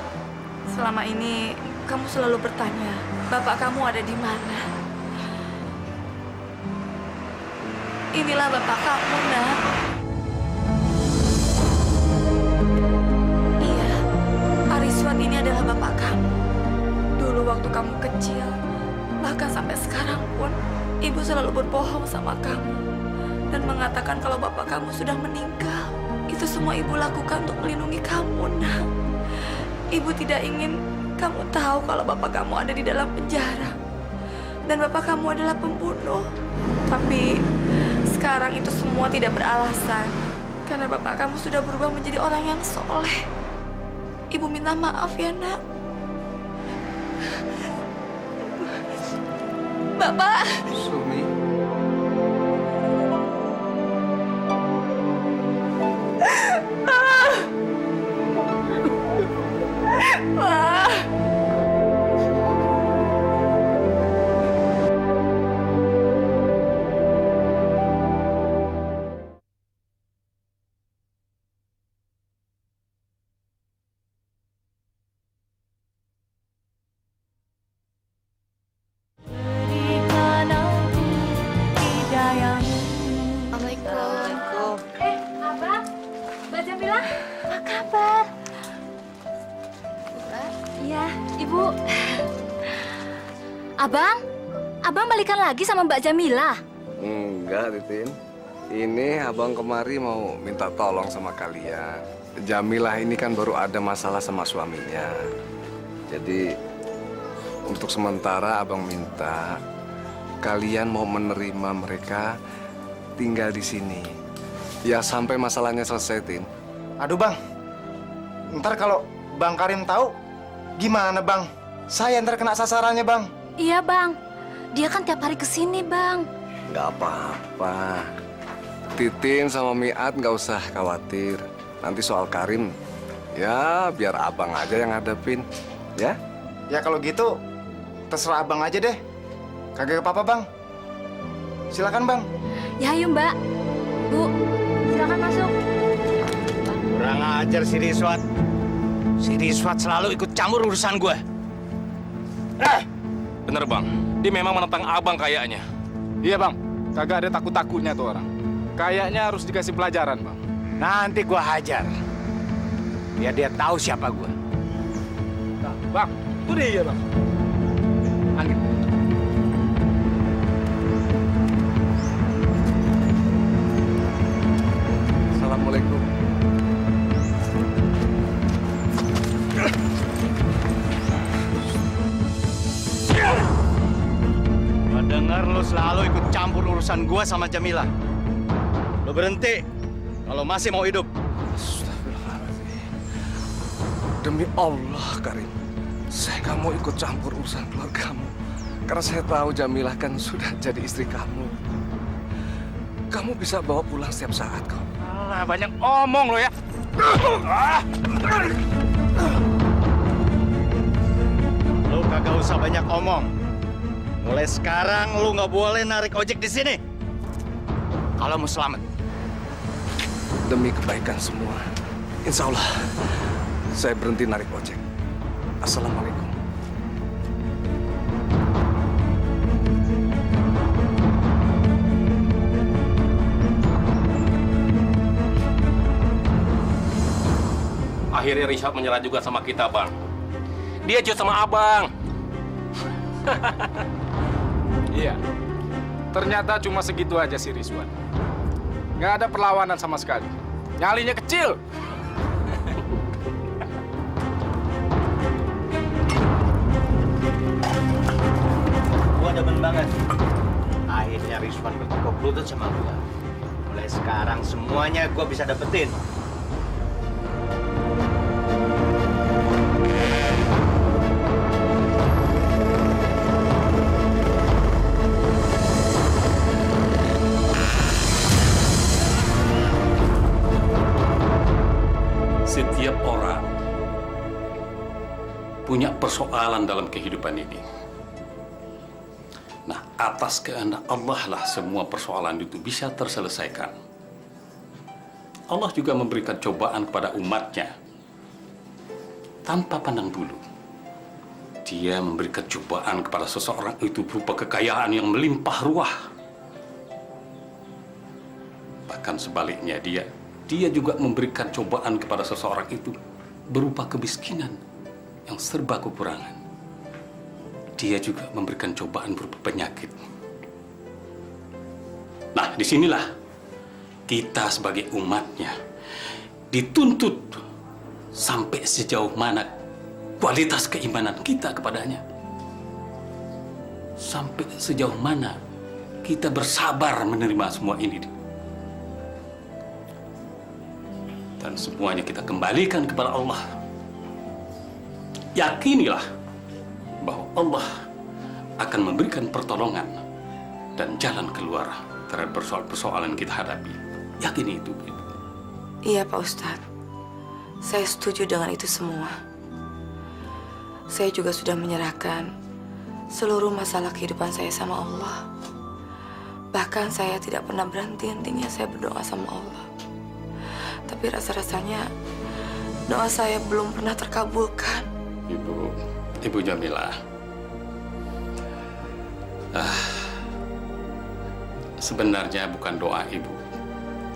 Selama ini kamu selalu bertanya, Bapak kamu ada di mana? Inilah Bapak kamu, Nak. Iya, Ariswat ini adalah Bapak kamu. Dulu waktu kamu kecil, bahkan sampai sekarang pun, Ibu selalu berbohong sama kamu dan mengatakan kalau Bapak kamu sudah meninggal. Itu semua Ibu lakukan untuk melindungi kamu, Nak. Ibu tidak ingin kamu tahu kalau Bapak kamu ada di dalam penjara dan Bapak kamu adalah pembunuh. Tapi sekarang itu semua tidak beralasan karena Bapak kamu sudah berubah menjadi orang yang soleh. Ibu minta maaf ya, Nak. Bapak. Sumi. Assalamualaikum. Abang, Mbak Jamila, apa kabar? Iya, Ibu. Abang balikan lagi sama Mbak Jamila? Enggak, Titin. Ini abang kemari mau minta tolong sama kalian. Jamilah ini kan baru ada masalah sama suaminya. Jadi untuk sementara abang minta kalian mau menerima mereka tinggal di sini. Ya sampai masalahnya selesai, Tin. Aduh, Bang. Ntar kalau Bang Karim tahu, gimana, Bang? Saya ntar kena sasarannya, Bang. Iya, Bang. Dia kan tiap hari kesini, Bang. Nggak apa-apa. Titin sama Miat nggak usah khawatir. Nanti soal Karim, ya biar abang aja yang hadapin, ya? Ya kalau gitu, terserah Abang aja deh. Kagak apa-apa, Bang. Silakan, Bang. Ya, ayo, Mbak. Bu, silakan masuk. Kurang ajar si Riswat. Si Riswat selalu ikut campur urusan gue. Bener, Bang. Dia memang menentang abang kayaknya. Iya, Bang. Kagak ada takut-takutnya tuh orang. Kayaknya harus dikasih pelajaran, Bang. Nanti gue hajar. Biar dia tahu siapa gue. Nah, Bang, itu dia, Bang. Angin. Assalamualaikum. Gue dengar lo selalu ikut campur urusan gue sama Jamila. Lo berhenti kalau masih mau hidup. Astagfirullahaladzim. Demi Allah, Karim. Saya nggak mau ikut campur urusan keluargamu. Karena saya tahu Jamilah kan sudah jadi istri kamu. Kamu bisa bawa pulang setiap saat kok. Alah, banyak omong lo ya. Lo kagak usah banyak omong. Mulai sekarang lo nggak boleh narik ojek di sini. kalau mau selamat. Demi kebaikan semua, insya Allah saya berhenti narik ojek. Assalamualaikum. Akhirnya Rishad menyerah juga sama kita, Bang. Dia jauh sama abang. Iya. Ternyata cuma segitu aja si Rizwan. Nggak ada perlawanan sama sekali. Nyalinya kecil. Gua demen banget. Akhirnya Rizwan bertukuk lutut sama gua. Mulai sekarang semuanya gua bisa dapetin. Setiap orang punya persoalan dalam kehidupan ini. Nah, atas kehendak Allah lah semua persoalan itu bisa terselesaikan. Allah juga memberikan cobaan kepada umatnya tanpa pandang bulu. Dia memberikan cobaan kepada seseorang itu berupa kekayaan yang melimpah ruah. Bahkan sebaliknya dia juga memberikan cobaan kepada seseorang itu berupa kemiskinan yang serba kekurangan. Dia juga memberikan cobaan berupa penyakit. Nah, disinilah kita sebagai umatnya dituntut sampai sejauh mana kualitas keimanan kita kepadanya. Sampai sejauh mana kita bersabar menerima semua ini. Dan semuanya kita kembalikan kepada Allah. Yakinilah bahwa Allah akan memberikan pertolongan dan jalan keluar terhadap persoalan-persoalan yang kita hadapi. Yakini itu, Ibu. Iya, Pak Ustadz. Saya setuju dengan itu semua. Saya juga sudah menyerahkan seluruh masalah kehidupan saya sama Allah. Bahkan saya tidak pernah berhenti-hentinya saya berdoa sama Allah. Tapi rasa-rasanya doa saya belum pernah terkabulkan. Ibu Jamilah. Sebenarnya bukan doa Ibu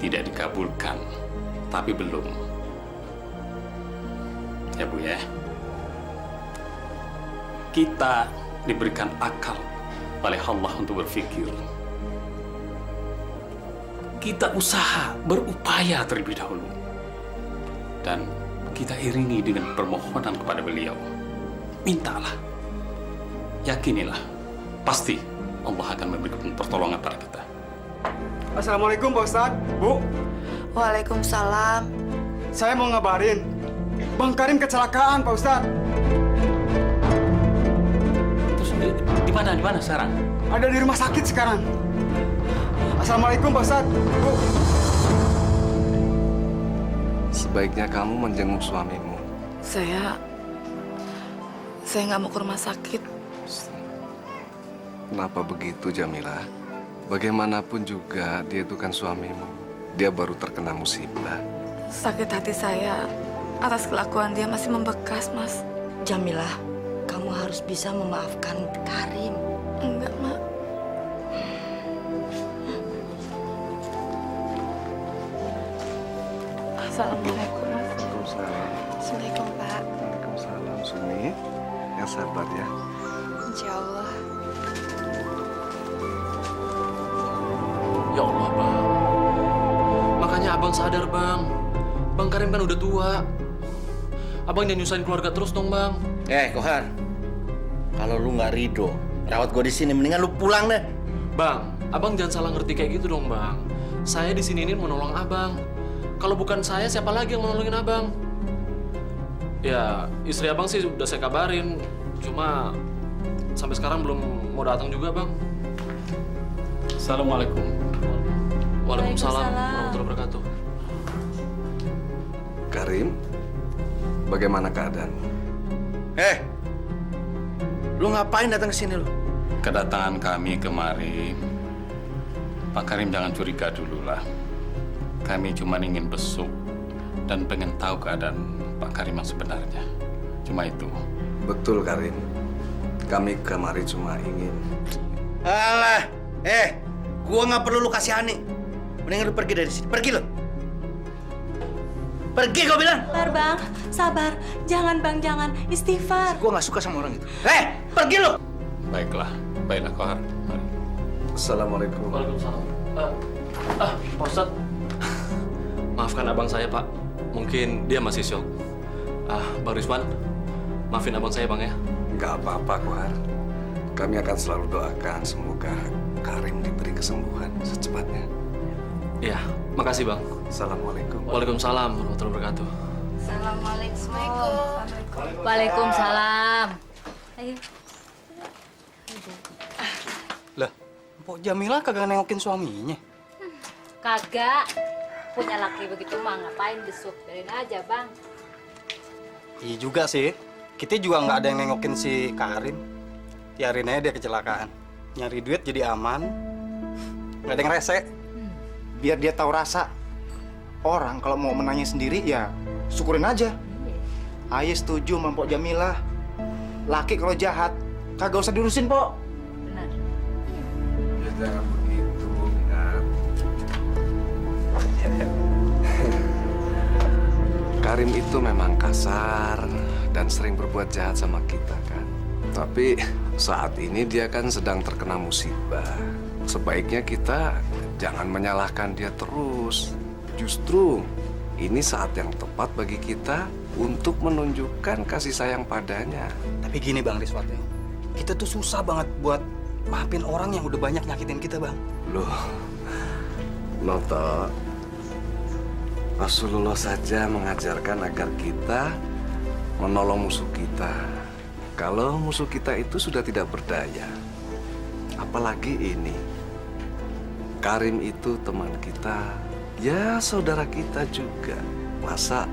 tidak dikabulkan, tapi belum. Ya Bu ya. Kita diberikan akal oleh Allah untuk berpikir. Kita usaha, berupaya terlebih dahulu. Dan kita iringi dengan permohonan kepada beliau. Mintalah. Yakinilah. Pasti Allah akan memberikan pertolongan pada kita. Assalamualaikum Pak Ustadz. Bu. Waalaikumsalam. Saya mau ngabarin. Bang Karim kecelakaan Pak Ustadz. Terus di mana sekarang? Ada di rumah sakit sekarang. Assalamualaikum Pak Ustadz. Bu. Sebaiknya kamu menjenguk suamimu. Saya nggak mau ke rumah sakit. Kenapa begitu, Jamilah? Bagaimanapun juga dia itu kan suamimu. Dia baru terkena musibah. Sakit hati saya atas kelakuan dia masih membekas, Mas. Jamilah, kamu harus bisa memaafkan Karim. Enggak, Mak. Assalamualaikum, Mas. Waalaikumsalam. Assalamualaikum, Pak. Waalaikumsalam, Sumi. Yang sabar ya. Insya Allah. Ya Allah, Bang. Makanya Abang sadar, Bang. Bang Karim kan udah tua. Abang jangan nyusahin keluarga terus dong, Bang. Kohar. Kalau lu nggak ridho, rawat gue di sini, mendingan lu pulang deh. Bang, Abang jangan salah ngerti kayak gitu dong, Bang. Saya di sini ini menolong Abang. Kalau bukan saya, siapa lagi yang mau nolongin Abang? Ya, istri Abang sih udah saya kabarin. Cuma sampai sekarang belum mau datang juga, Bang. Assalamualaikum. Waalaikumsalam warahmatullahi wabarakatuh. Karim, bagaimana keadaanmu? Lu ngapain datang ke sini lu? Kedatangan kami kemari Pak Karim jangan curiga dulu lah. Kami cuma ingin besuk dan pengen tahu keadaan Pak Karim yang sebenarnya. Cuma itu. Betul, Karim. Kami kemari cuma ingin... Alah, gua nggak perlu lu kasihani. Mendingan lu pergi dari sini. Pergi lu. Pergi gua bilang. Sabar bang, sabar. Jangan bang, jangan. Istighfar. Gua nggak suka sama orang itu. Pergi lu. Baiklah, baiklah Kohar. Mari. Assalamualaikum. Waalaikumsalam. Pak Ustadz. Maafkan abang saya, Pak. Mungkin dia masih syok. Bang Rizwan, maafin abang saya, Bang ya. Nggak apa-apa, Kohar. Kami akan selalu doakan semoga Karim diberi kesembuhan secepatnya. Iya, makasih Bang. Assalamualaikum. Waalaikumsalam warahmatullahi wabarakatuh. Assalamualaikum. Waalaikumsalam. Ayo. Lah, Mpok Jamila kagak nengokin suaminya? Kagak. Punya laki begitu mah ngapain besuk? Biarin aja, Bang. Iya juga sih. Kita juga nggak ada yang nengokin si Karim. Biarin aja dia kecelakaan. Nyari duit jadi aman. Nggak ada yang rese. Biar dia tahu rasa. Orang kalau mau menanya sendiri ya syukurin aja. Ayah setuju sama Mpok Jamila. Laki kalau jahat kagak usah diurusin, Pok. Benar. Ya jangan begitu, Minat. Karim itu memang kasar dan sering berbuat jahat sama kita kan. Tapi saat ini dia kan sedang terkena musibah. Sebaiknya kita jangan menyalahkan dia terus. Justru ini saat yang tepat bagi kita untuk menunjukkan kasih sayang padanya. Tapi gini Bang Rizwat, kita tuh susah banget buat maafin orang yang udah banyak nyakitin kita, Bang. Loh, Noto, Rasulullah saja mengajarkan agar kita menolong musuh kita. Kalau musuh kita itu sudah tidak berdaya, apalagi ini. Karim itu teman kita, ya saudara kita juga. Masa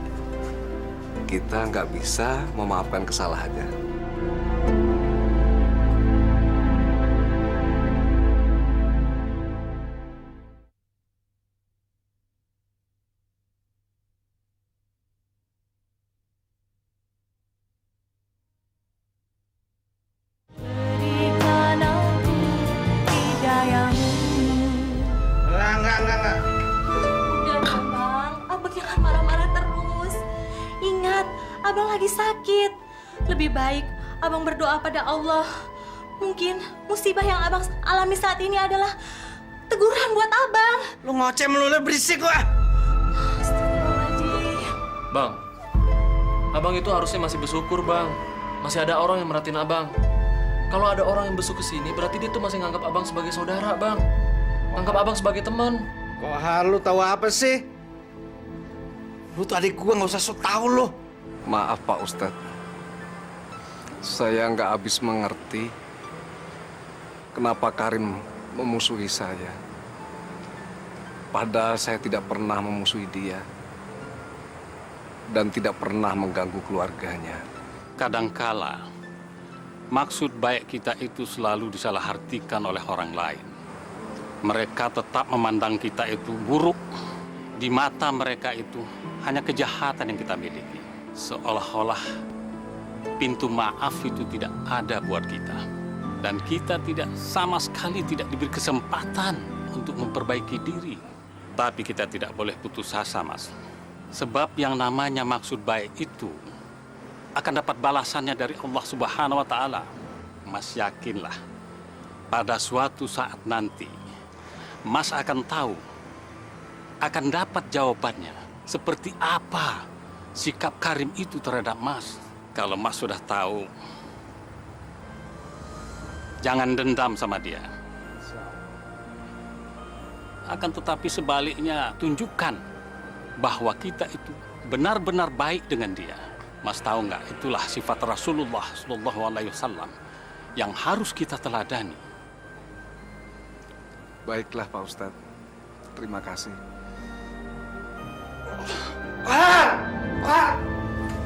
kita nggak bisa memaafkan kesalahannya? Enggak. Udah dong, Bang. Abang jangan marah-marah terus. Ingat, Abang lagi sakit. Lebih baik Abang berdoa pada Allah. Mungkin musibah yang Abang alami saat ini adalah teguran buat Abang. Lu ngoceh melulu, berisik gua. Bang, abang itu harusnya masih bersyukur, Bang. Masih ada orang yang merhatiin abang. Kalau ada orang yang besuk ke sini, berarti dia tuh masih nganggap abang sebagai saudara, Bang. Nganggap abang sebagai teman. Kok lu tahu apa sih? Lu tuh adik gua, nggak usah sok tahu lu. Maaf Pak Ustadz, saya nggak habis mengerti kenapa Karim memusuhi saya. Padahal saya tidak pernah memusuhi dia dan tidak pernah mengganggu keluarganya. Kadangkala maksud baik kita itu selalu disalahartikan oleh orang lain. Mereka tetap memandang kita itu buruk. Di mata mereka itu hanya kejahatan yang kita miliki. Seolah-olah pintu maaf itu tidak ada buat kita. Dan kita tidak sama sekali tidak diberi kesempatan untuk memperbaiki diri. Tapi kita tidak boleh putus asa, Mas. Sebab yang namanya maksud baik itu akan dapat balasannya dari Allah Subhanahu wa Ta'ala. Mas yakinlah, pada suatu saat nanti Mas akan tahu, akan dapat jawabannya. Seperti apa sikap Karim itu terhadap Mas. Kalau Mas sudah tahu, jangan dendam sama dia. Akan tetapi sebaliknya, tunjukkan bahwa kita itu benar-benar baik dengan dia. Mas tahu nggak, itulah sifat Rasulullah SAW yang harus kita teladani. Baiklah Pak Ustadz, terima kasih.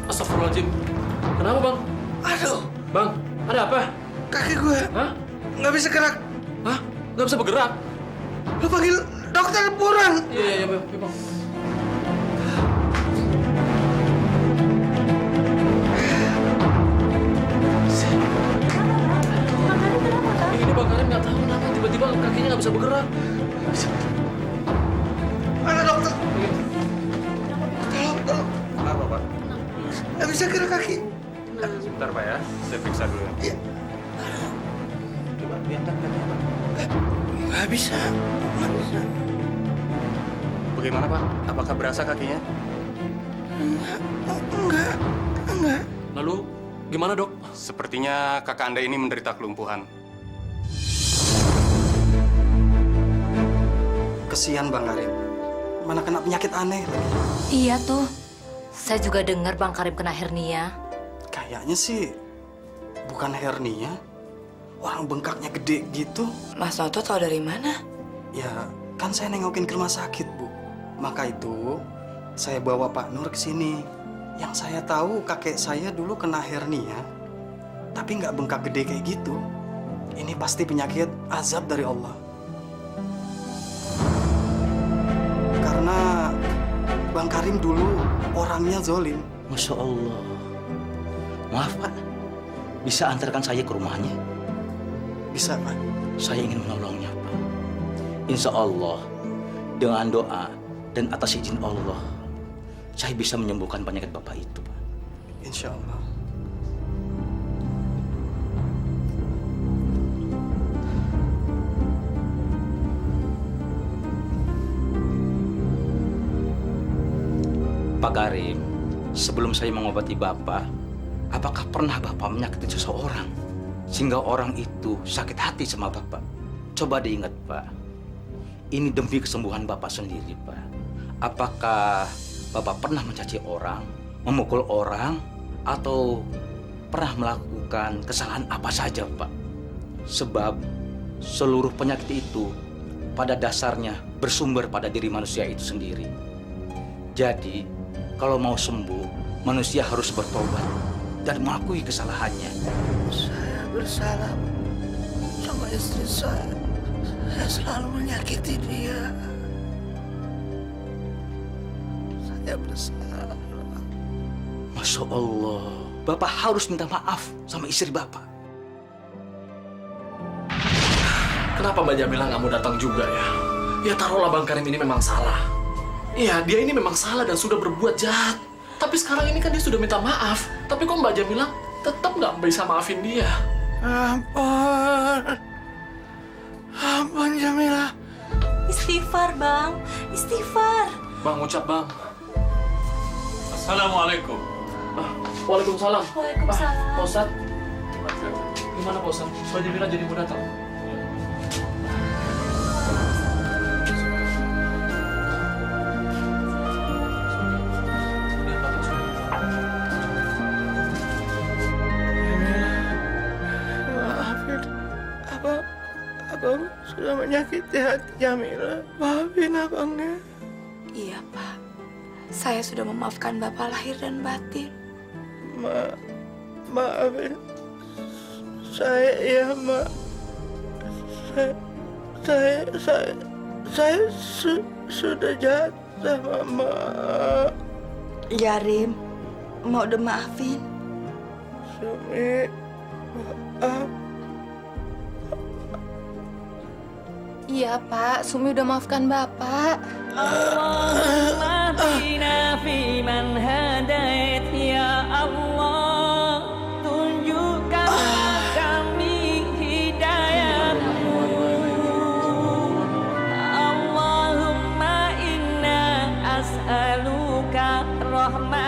Astagfirullahaladzim. Kenapa, Bang? Aduh. Bang, ada apa? Kaki gue. Hah? Nggak bisa gerak. Hah? Nggak bisa bergerak? Lu panggil dokter buruan. Iya, Bang. Ini Bang Karim nggak tahu kenapa tiba-tiba kakinya nggak bisa bergerak. Mana dokter? Tolong. Kenapa, Pak? Nggak bisa gerak kaki. Sebentar, Pak ya. Saya periksa dulu. Iya. Coba diangkat kakinya, Pak. Nggak bisa. Bagaimana, Pak? Apakah berasa kakinya? Enggak. Lalu gimana, Dok? Sepertinya kakak Anda ini menderita kelumpuhan. Kesian Bang Karim. Mana kena penyakit aneh lagi. Iya tuh. Saya juga dengar Bang Karim kena hernia. Kayaknya sih bukan hernia. Orang bengkaknya gede gitu. Mas Noto tahu dari mana? Ya, kan saya nengokin ke rumah sakit, Bu. Maka itu saya bawa Pak Nur ke sini. Yang saya tahu kakek saya dulu kena hernia, tapi nggak bengkak gede kayak gitu. Ini pasti penyakit azab dari Allah. Karena Bang Karim dulu orangnya zolim. Masya Allah. Maaf, Pak. Bisa antarkan saya ke rumahnya? Bisa, Pak. Saya ingin menolongnya, Pak. Insya Allah, dengan doa dan atas izin Allah, saya bisa menyembuhkan penyakit Bapak itu, Pak. Insya Allah. Pak Karim, sebelum saya mengobati Bapak, apakah pernah Bapak menyakiti seseorang sehingga orang itu sakit hati sama Bapak? Coba diingat, Pak. Ini demi kesembuhan Bapak sendiri, Pak. Apakah Bapak pernah mencaci orang, memukul orang, atau pernah melakukan kesalahan apa saja, Pak? Sebab seluruh penyakit itu pada dasarnya bersumber pada diri manusia itu sendiri. Jadi, kalau mau sembuh, manusia harus bertobat dan mengakui kesalahannya. Saya bersalah sama istri saya. Saya selalu menyakiti dia. Saya bersalah. Masya Allah, Bapak harus minta maaf sama istri Bapak. Kenapa Mbak Jamila nggak mau datang juga ya? Ya taruhlah Bang Karim ini memang salah. Iya, dia ini memang salah dan sudah berbuat jahat. Tapi sekarang ini kan dia sudah minta maaf. Tapi kok Mbak Jamila tetap nggak bisa maafin dia? Ampun Jamila. Istighfar, Bang. Istighfar. Bang, ucap Bang. Assalamualaikum. Waalaikumsalam. Waalaikumsalam. Pak Ustadz, gimana Pak Ustadz? Mbak Jamila jadi mau datang? Maafin. Abang sudah menyakiti hati Jamila. Maafin abangnya. Iya, Pak. Saya sudah memaafkan Bapak lahir dan batin. Maafin saya ya, Ma. Saya sudah jahat sama Ma. Yarim, mau udah maafin? Sumi, maaf. Iya, Pak. Sumi udah maafkan Bapak. Allahumma hdina fi man hadait ya Allah, tunjukkanlah kami hidayahmu. Allahumma inna as'aluka rahmat